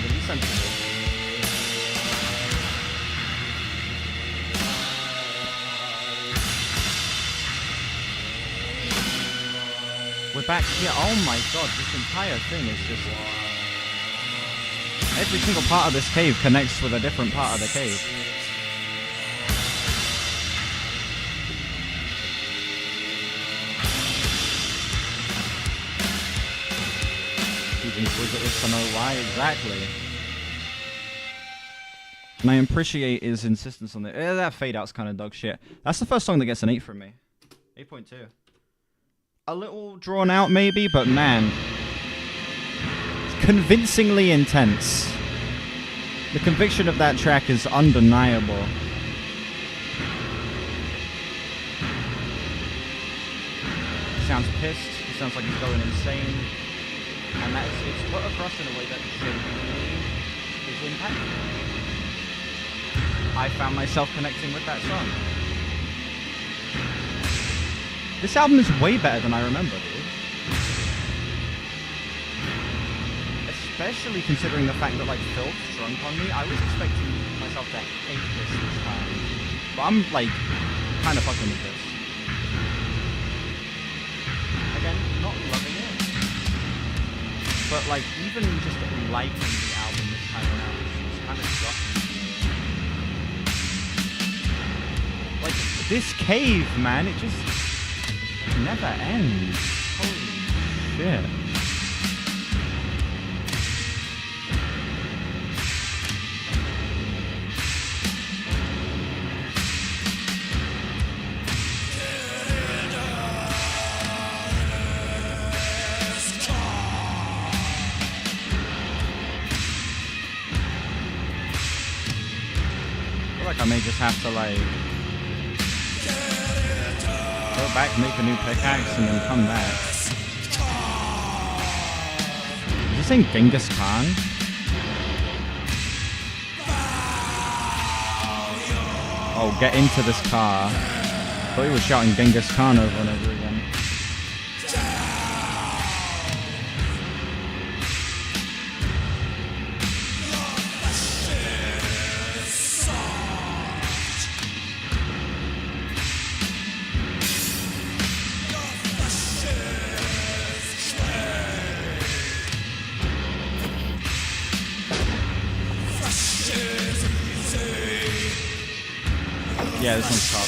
At least I'm back here. Oh my god, this entire thing is just... Every single part of this cave connects with a different part of the cave. He's inquisitive to know why exactly. And I appreciate his insistence on the... that fade out's kind of dog shit. That's the first song that gets an 8 from me. 8.2. A little drawn out maybe, but man... convincingly intense. The conviction of that track is undeniable. He sounds pissed. He sounds like he's going insane. And it's put across in a way that genuinely is impactful. I found myself connecting with that song. This album is way better than I remember, dude. Especially considering the fact that, like, Phil drunk on me. I was expecting myself to hate this time. But I'm, like, kind of fucking with this. Again, not loving it. But, like, even just liking the album this time around is kind of shocking. Like, this cave, man, it just never ends. Holy shit. I may just have to, like, go back, make a new pickaxe, and then come back. Is he saying Genghis Khan? Oh, get into this car. I thought he was shouting Genghis Khan over and over again. Yeah, this one's top.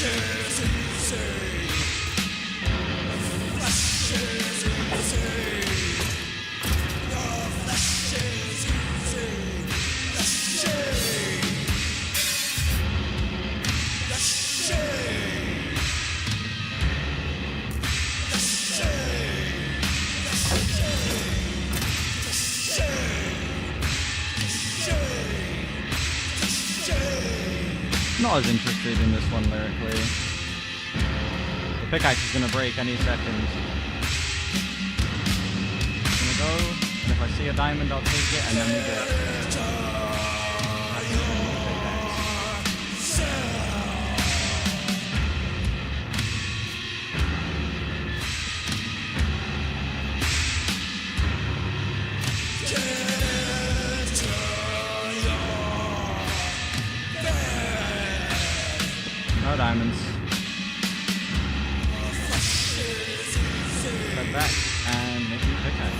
Not as interested in this one lyrically. The pickaxe is gonna break any second. It's gonna go, and if I see a diamond, I'll take it, and then we get no diamonds. Step back and make me pickaxe.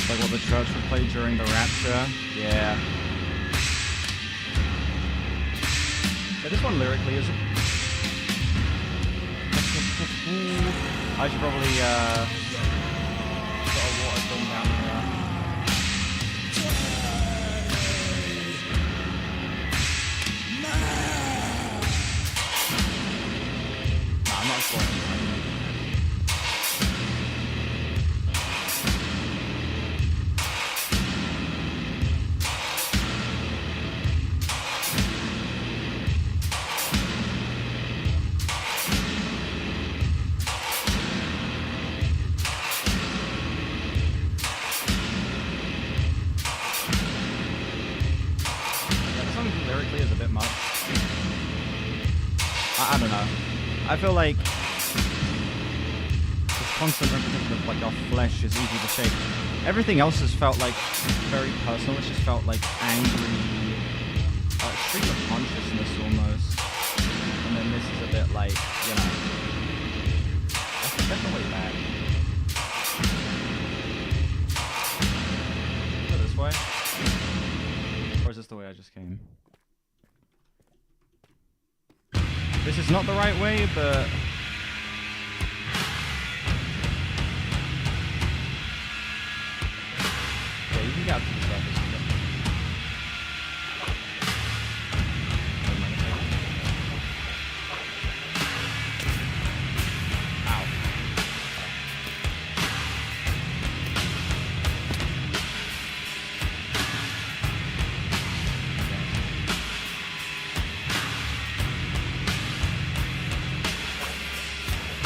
Like what the church would play during the rapture. Yeah. But this one lyrically is... I should probably put a water thing down here. Nah, I'm not spoiling it. I feel like this constant repetition of like our flesh is easy to shake. Everything else has felt like very personal. It's just felt like angry, stream of consciousness almost. And then this is a bit like, you know, that's definitely bad. Go this way, or is this the way I just came? This is not the right way, but yeah, you can get up to the surface. Ow.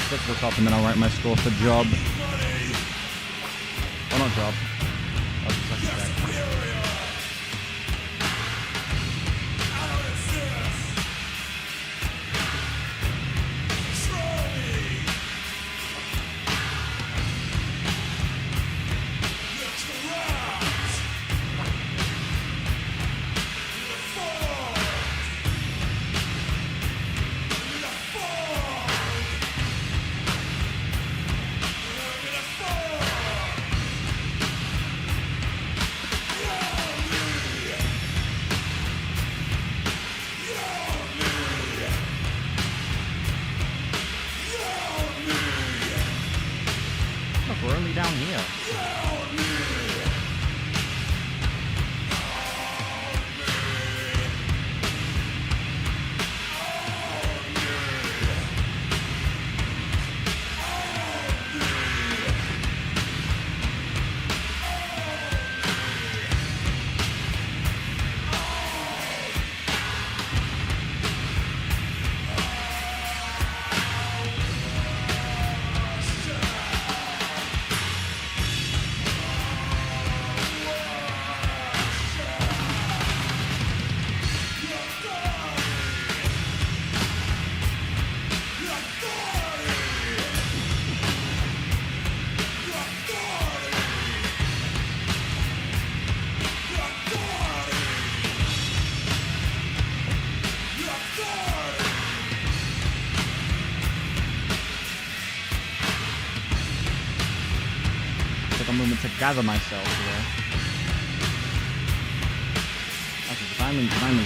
Get to the top and then I'll write my score for job. Oh, not job. That's the second track. Look, we're only down here. Take a moment to gather myself here. Okay, diamond's going.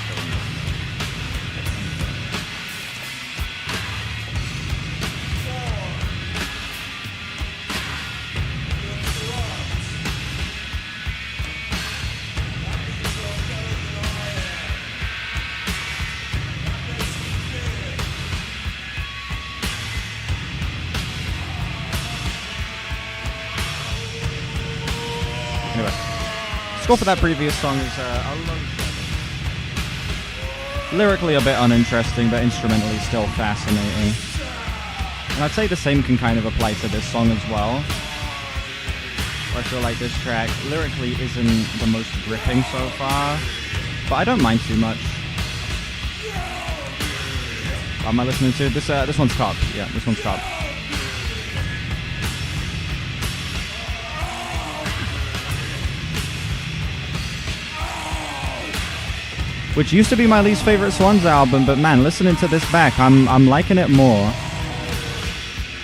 Anyway, score for that previous song is a low 7. Lyrically a bit uninteresting, but instrumentally still fascinating. And I'd say the same can kind of apply to this song as well. I feel like this track lyrically isn't the most gripping so far, but I don't mind too much. What am I listening to? This one's Cop. Yeah, this one's Cop. Which used to be my least favorite Swans album, but man, listening to this back, I'm liking it more.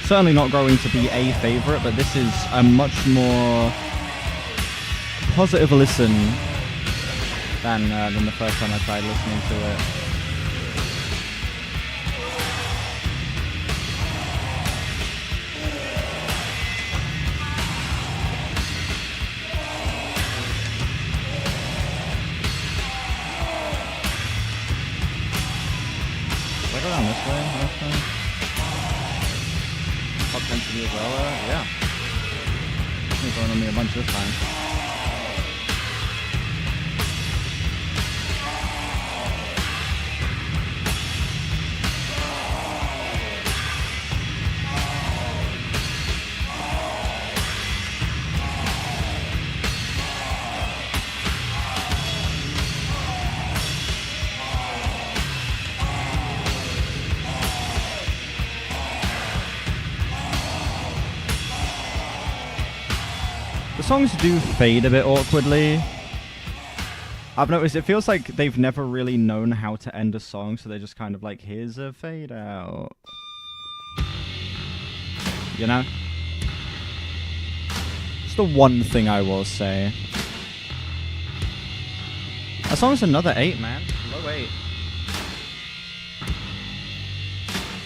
Certainly not going to be a favorite, but this is a much more positive listen than the first time I tried listening to it. Did I go down this way last time? Top density as well, yeah. It's going on me a bunch this time. songs do fade a bit awkwardly. I've noticed it feels like they've never really known how to end a song, so they're just kind of like, here's a fade out. You know? It's the one thing I will say. That song's another 8, man. Low 8.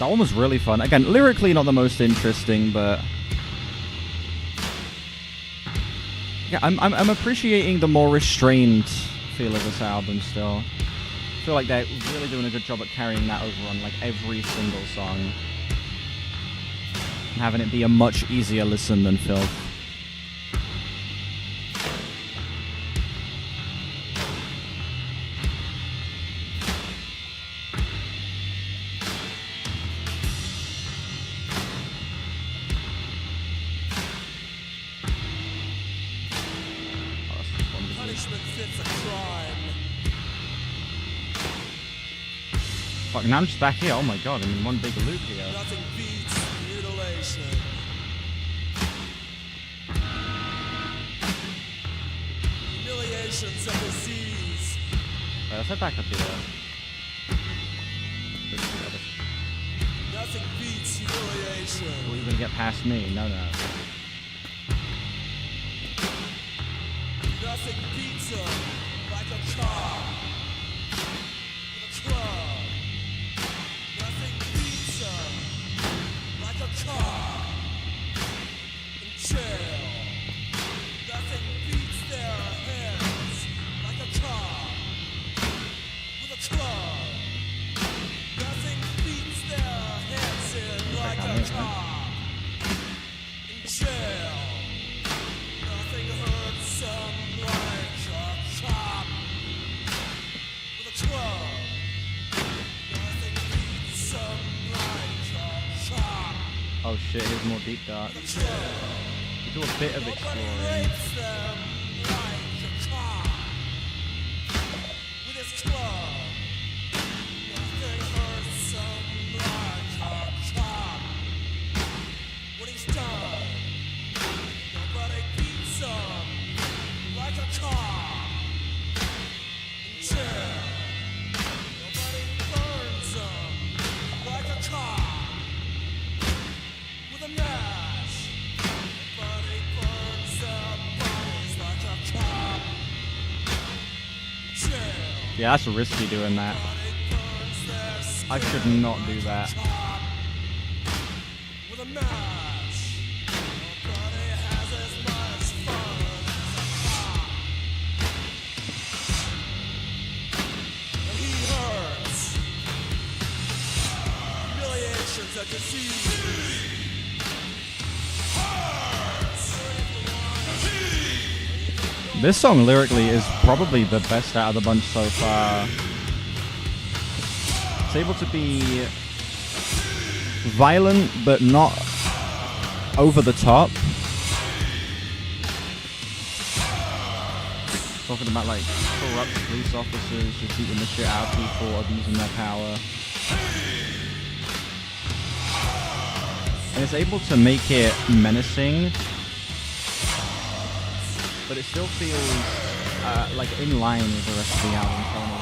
That one was really fun. Again, lyrically not the most interesting, but yeah, I'm appreciating the more restrained feel of this album still. I feel like they're really doing a good job at carrying that over on like every single song. And having it be a much easier listen than Filth. Punishment fits a crime. Fuck, now I'm just back here. Oh my god, I'm in one big loop here. Nothing beats mutilation. Humiliation's a disease. Let's head back up here. Nothing beats humiliation. Are you gonna get past me? No, no. Nothing beats them like a car with a club. Nothing beats them like a car in jail. Nothing beats their heads like a car with a club. Nothing beats their heads in like a car in jail. Nothing hurts them like a cop with a club. Nothing beats them like a cop Oh shit, here's more deep dark. with a club. Do a bit of Nobody exploring. rapes them like a cop with his club. Nothing hurts them like a cop when he's done. Nobody beats him like a cop in jail. Nobody burns him like a cop with a match. Nobody burns their bodies like a cop in jail. Yeah, that's risky doing that. Nobody burns their skin I should not do that. cop with a match. Nobody has as much fun as a cop. And he hurts. Humiliation's a disease. This song lyrically is probably the best out of the bunch so far. It's able to be violent, but not over the top. Talking about like corrupt police officers just beating the shit out of people, abusing their power. And it's able to make it menacing, but it still feels like in line with the rest of the album tonally.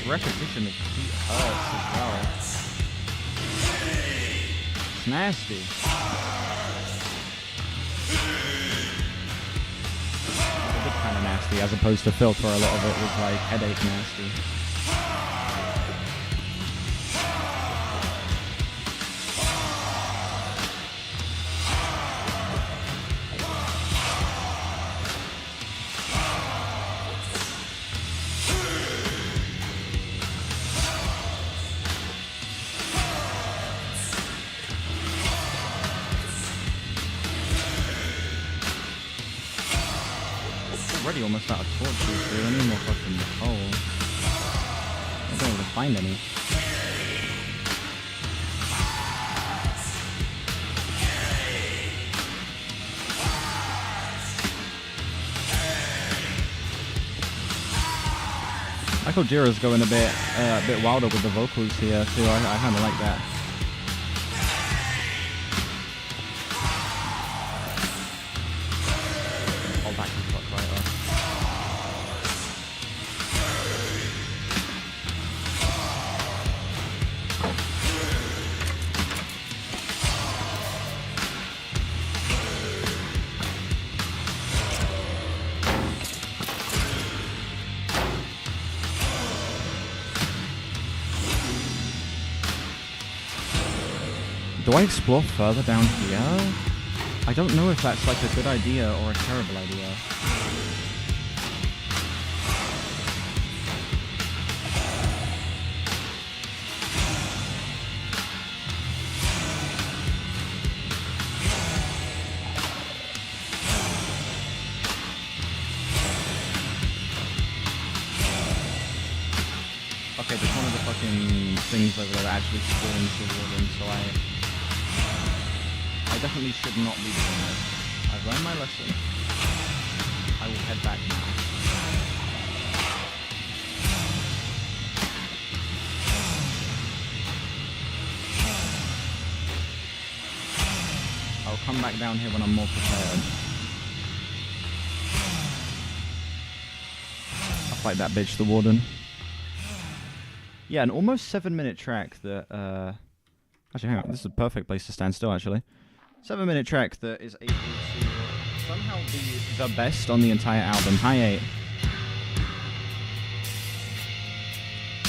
Repetition of beat hurts as well. It's nasty. A good kind of nasty, as opposed to Filth, where a lot of it was like headache nasty. already almost out of torches, dude. I need more fucking coal. I don't even find any. Michael Jira's going a bit wilder with the vocals here too. I kind of like that. I'll back the fuck right up. Do I explore further down here? I don't know if that's like a good idea or a terrible idea. Okay, there's one of the fucking things over there that actually spawns the warden, so I definitely should not be doing this. I've learned my lesson. I will head back now. I'll come back down here when I'm more prepared. I'll fight that bitch, the warden. Yeah, an almost 7-minute track that, actually, hang on, this is a perfect place to stand still, actually. 7-minute track that is able to somehow be the best on the entire album. High 8.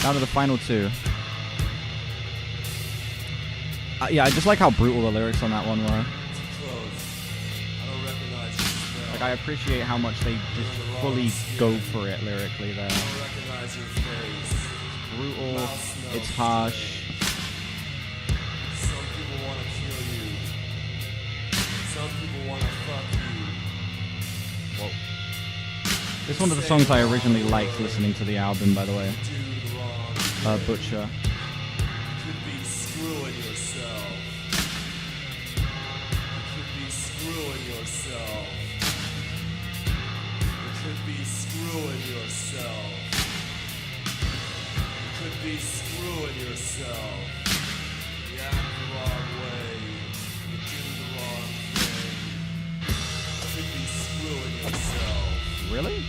Down to the final 2. Yeah, I just like how brutal the lyrics on that one were. Like, I appreciate how much they just fully go for it lyrically there. It's brutal, it's harsh. Some people want to kill you. Some people want to fuck you. Whoa. This is one of the songs I originally liked listening to the album, by the way. Do the wrong. Butcher. You could be screwing yourself. You could be screwing yourself. You could be screwing yourself. You could be screwing yourself. You act the wrong way. You do the wrong thing. You could be screwing yourself. Really?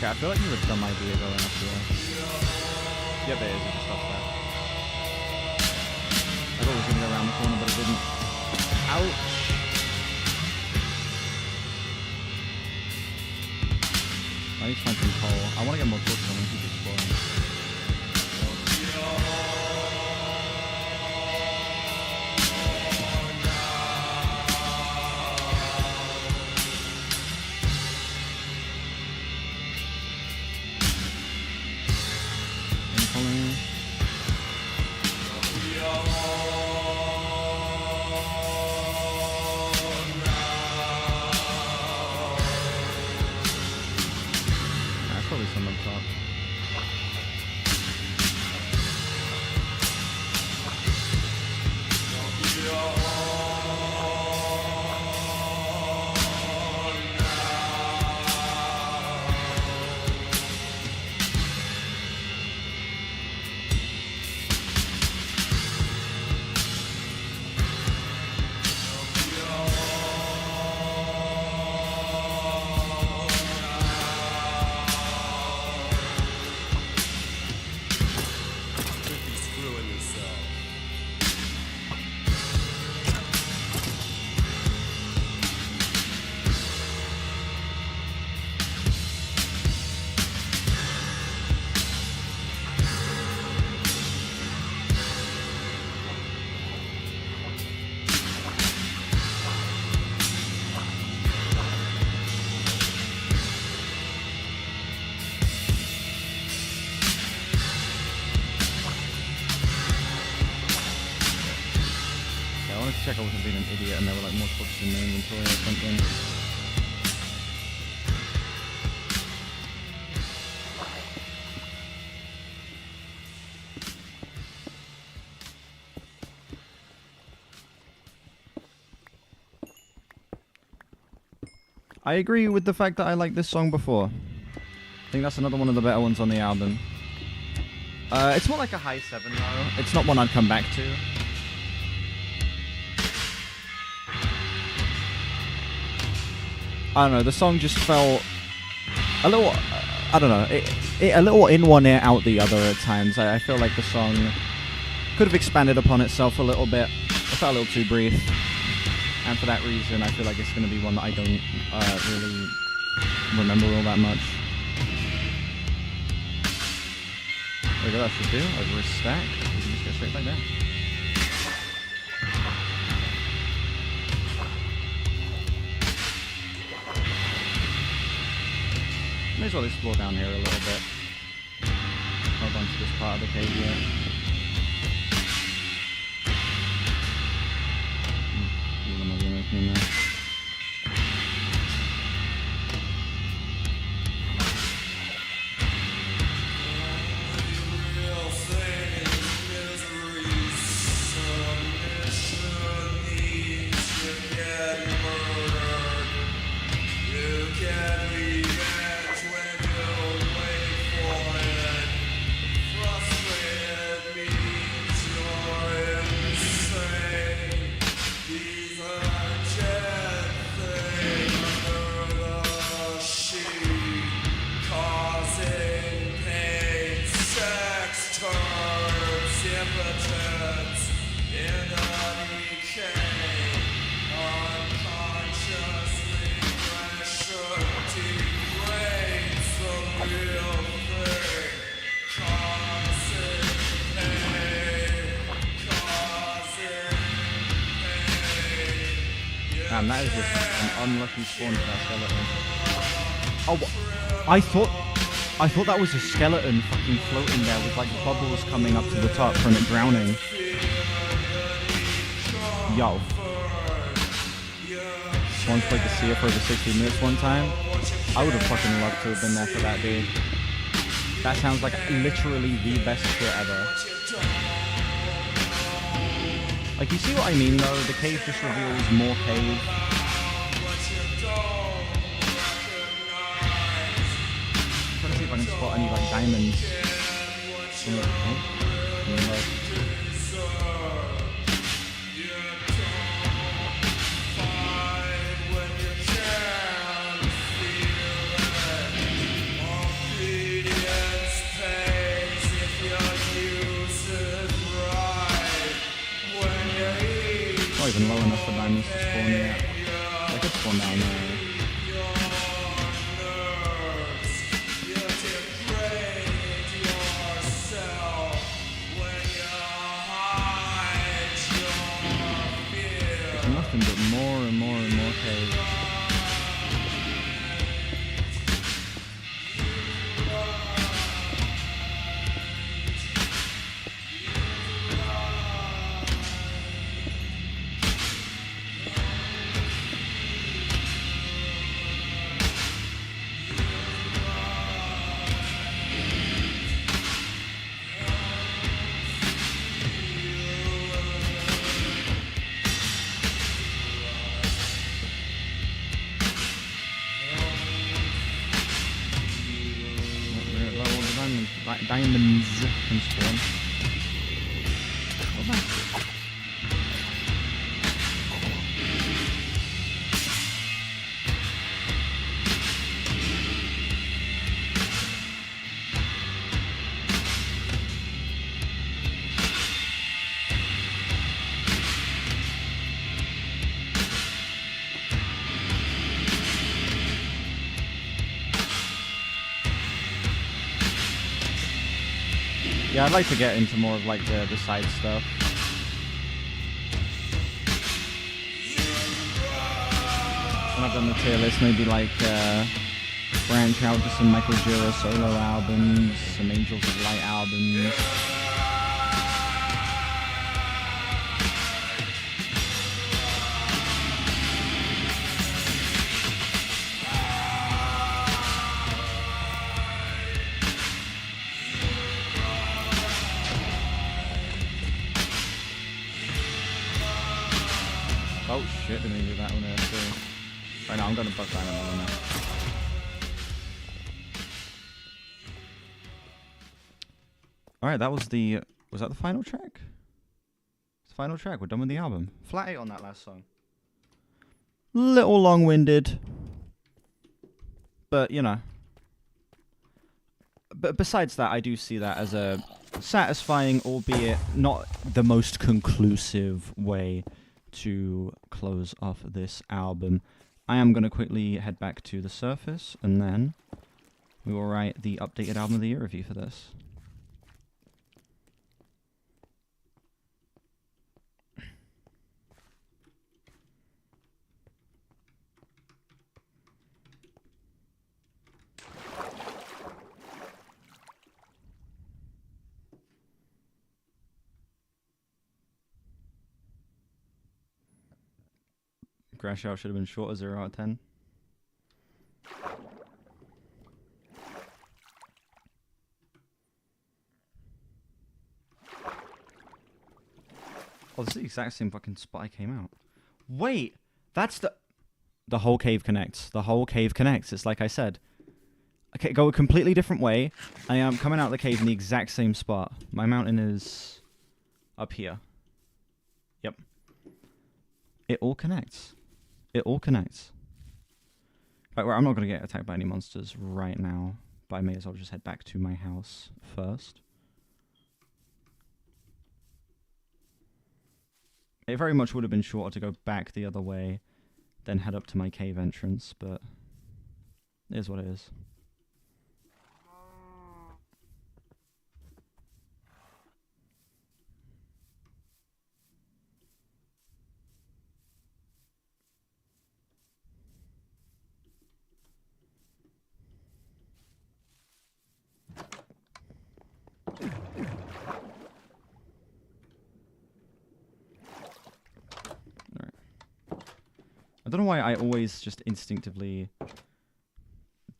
Okay, I feel like there's a dumb idea going up here. Yeah, there is. It just stops there. I thought it was going to go around the corner, but it didn't. Ouch! I need to find some coal. I want to get more torches on and keep exploring. That's probably some up top. check I wasn't being an idiot and there were like more books in the inventory or something. I agree with the fact that I liked this song before. I think that's another one of the better ones on the album. It's more like a high 7 though. It's not one I'd come back to. I don't know, the song just felt a little, I don't know, it a little in one ear, out the other at times. I feel like the song could have expanded upon itself a little bit. It felt a little too brief. And for that reason, I feel like it's going to be one that I don't really remember all that much. Look at that should do, over a stack. We can just go straight back down. May as well explore down here a little bit. Hold on to this part of the cave yet. What am I going to open there? Damn, that is just an unlucky spawn for that skeleton. Oh, I thought that was a skeleton fucking floating there with like bubbles coming up to the top from it drowning. Yo. Once played the Sea for over 60 minutes one time. I would have fucking loved to have been there for that, dude. That sounds like literally the best shit ever. Like, you see what I mean, though? The cave just reveals more cave. I'm trying to see if I can spot any, like, diamonds. Not even low enough for diamonds to spawn yet. They could spawn down there. There's nothing but more and more and more caves. Diamonds can spawn. Go back. Yeah, I'd like to get into more of like the side stuff. When I've done the tier list, maybe like branch out to some Michael Gira solo albums, some Angels of Light albums. shit, didn't he, with that one there too. Right now, I'm gonna bust down another one now. Alright, that was the... Was that the final track? It's the final track, we're done with the album. Flat 8 on that last song. Little long-winded. But, you know. But besides that, I do see that as a satisfying, albeit not the most conclusive way to close off this album. I am going to quickly head back to the surface, and then we will write the updated album of the year review for this. Crash Out should have been shorter, 0 out of 10. Oh, this is the exact same fucking spot I came out. Wait, that's the... The whole cave connects. The whole cave connects. It's like I said. Okay, go a completely different way. I am coming out of the cave in the exact same spot. My mountain is up here. Yep. It all connects. It all connects. Right, well, I'm not going to get attacked by any monsters right now, but I may as well just head back to my house first. It very much would have been shorter to go back the other way, then head up to my cave entrance, but it is what it is. I don't know why I always just instinctively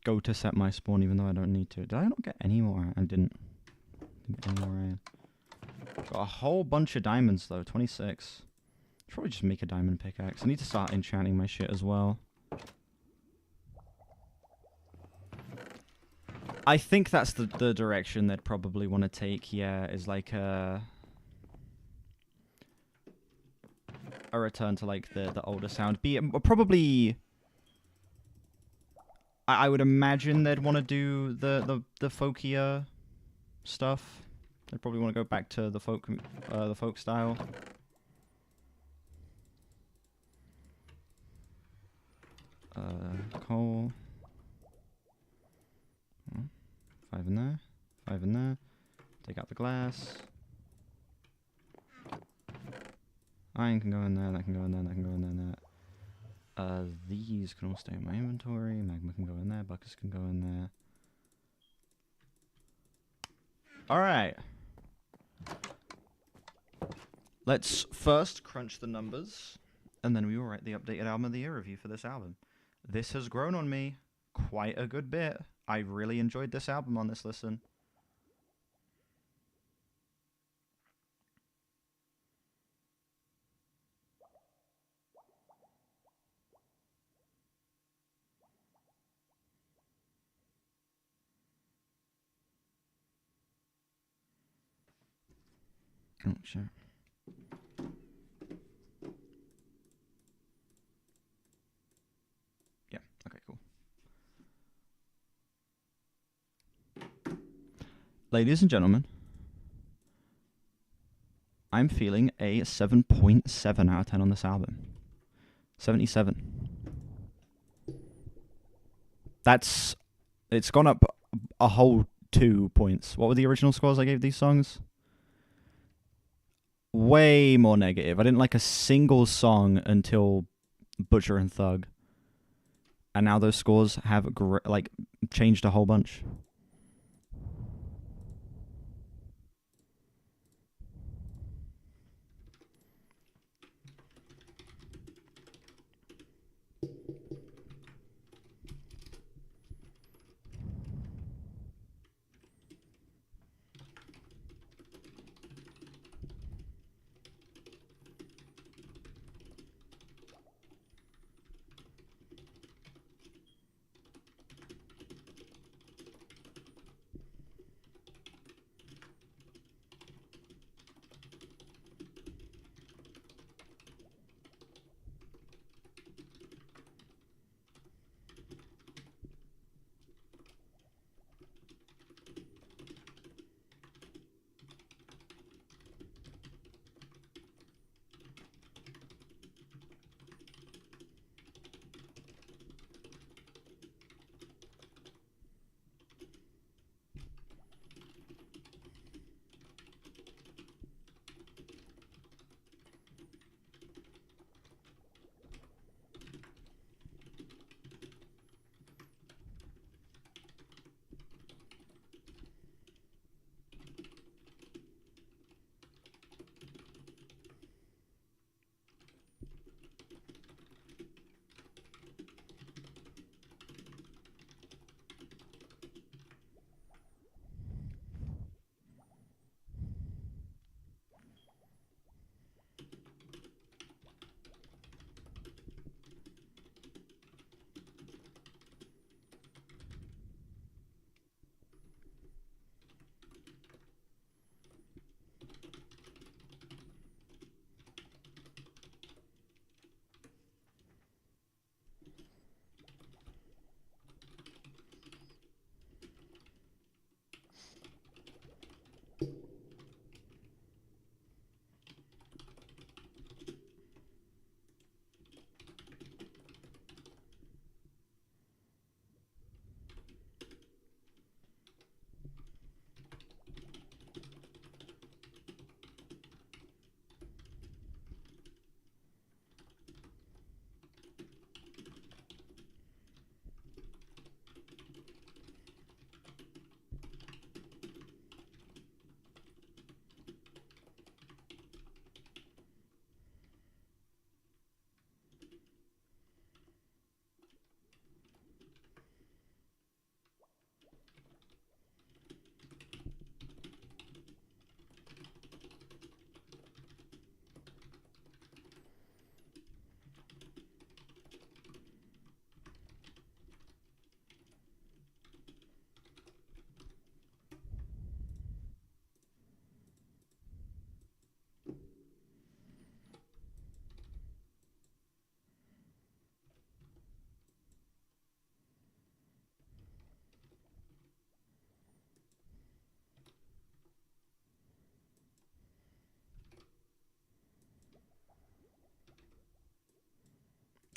go to set my spawn even though I don't need to. Did I not get any more? I didn't get any more iron. Got a whole bunch of diamonds though, 26. Should probably just make a diamond pickaxe. I need to start enchanting my shit as well. I think that's the direction they'd probably want to take, yeah, is like a return to like the older sound. Probably I would imagine they'd want to do the folkier stuff. They'd probably want to go back to the folk style. Coal. 5 in there. 5 in there. Take out the glass. Iron can go in there, that can go in there, that can go in there, and that. These can all stay in my inventory. Magma can go in there, buckets can go in there. Alright. Let's first crunch the numbers, and then we will write the updated album of the year review for this album. This has grown on me quite a good bit. I really enjoyed this album on this listen. Oh, sure. Yeah, okay, cool. Ladies and gentlemen, I'm feeling a 7.7 out of 10 on this album. 77. It's gone up a whole 2 points. What were the original scores I gave these songs? Way more negative. I didn't like a single song until Butcher and Thug. And now those scores have changed a whole bunch.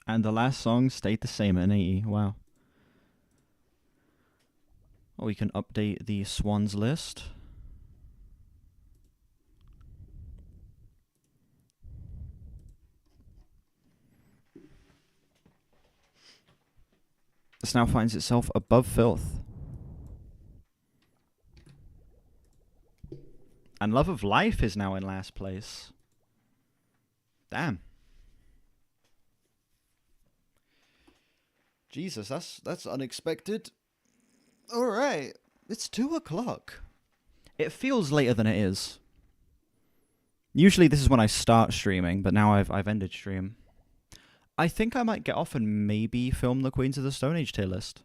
And the last song stayed the same at an 80. Wow. Well, we can update the Swans list. This now finds itself above Filth. And Love of Life is now in last place. Damn. Jesus, that's unexpected. All right, it's 2:00. It feels later than it is. Usually this is when I start streaming, but now I've ended stream. I think I might get off and maybe film the Queens of the Stone Age tier list.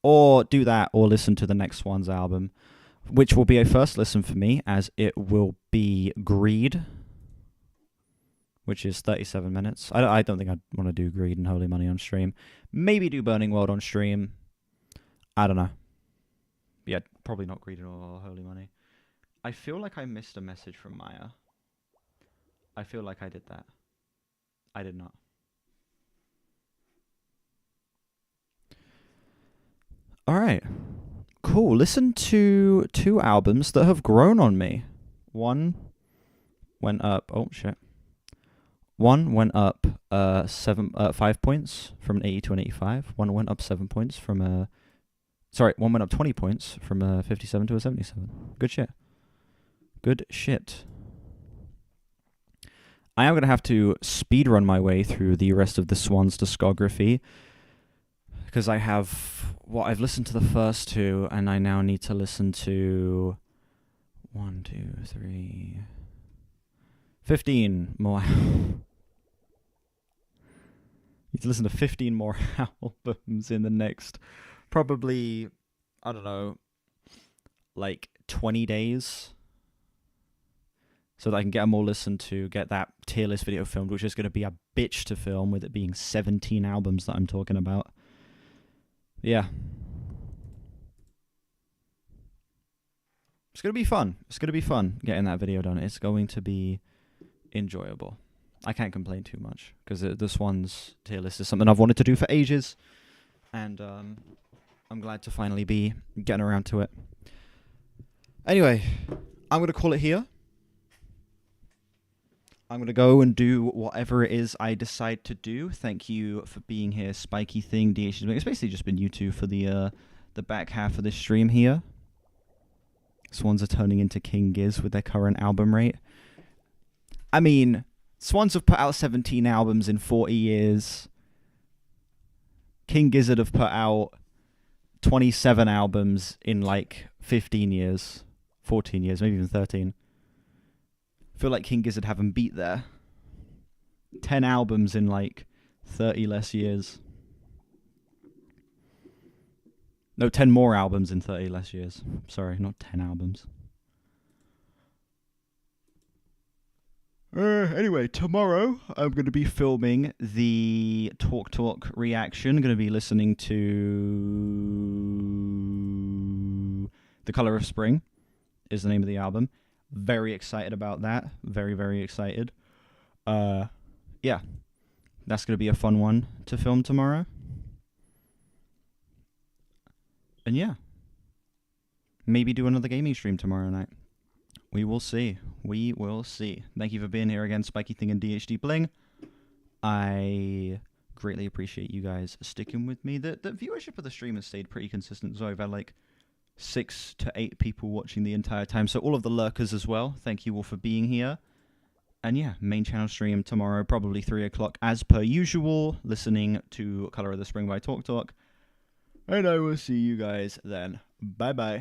Or do that, or listen to the next Swans album, which will be a first listen for me, as it will be Greed, which is 37 minutes. I don't think I'd want to do Greed and Holy Money on stream. Maybe do Burning World on stream. I don't know. Yeah, probably not Greed or Holy Money. I feel like I missed a message from Maya. I feel like I did that. I did not. All right. Cool. Listen to 2 albums that have grown on me. One went up. Oh, shit. One went up 5 points from an 80 to an 85. One went up 7 points from a... Sorry, one went up 20 points from a 57 to a 77. Good shit. Good shit. I am going to have to speedrun my way through the rest of the Swans discography, because I have... Well, I've listened to the first 2, and I now need to listen to... 1, 2, 3... 15 more. Need to listen to 15 more albums in the next, probably, I don't know, like 20 days. So that I can get them all listened to, get that tier list video filmed, which is going to be a bitch to film, with it being 17 albums that I'm talking about. Yeah. It's going to be fun. It's going to be fun getting that video done. It's going to be enjoyable. I can't complain too much, because the Swans tier list is something I've wanted to do for ages, and I'm glad to finally be getting around to it. Anyway, I'm going to call it here. I'm going to go and do whatever it is I decide to do. Thank you for being here, Spiky Thing, DH. It's basically just been you two for the back half of this stream here. Swans are turning into King Giz with their current album rate. I mean, Swans have put out 17 albums in 40 years. King Gizzard have put out 27 albums in like 15 years. 14 years, maybe even 13. I feel like King Gizzard haven't beat there. 10 albums in like 30 less years. No, 10 more albums in 30 less years. Sorry, not 10 albums. Anyway, tomorrow I'm going to be filming the Talk reaction. I'm going to be listening to The Color of Spring is the name of the album. Very excited about that. Very, very excited. Yeah. That's going to be a fun one to film tomorrow. And yeah. Maybe do another gaming stream tomorrow night. We will see. We will see. Thank you for being here again, Spiky Thing and DHD Bling. I greatly appreciate you guys sticking with me. The viewership of the stream has stayed pretty consistent, so I've had like 6 to 8 people watching the entire time. So all of the lurkers as well, thank you all for being here. And yeah, main channel stream tomorrow, probably 3 o'clock as per usual, listening to Color of the Spring by Talk. And I will see you guys then. Bye-bye.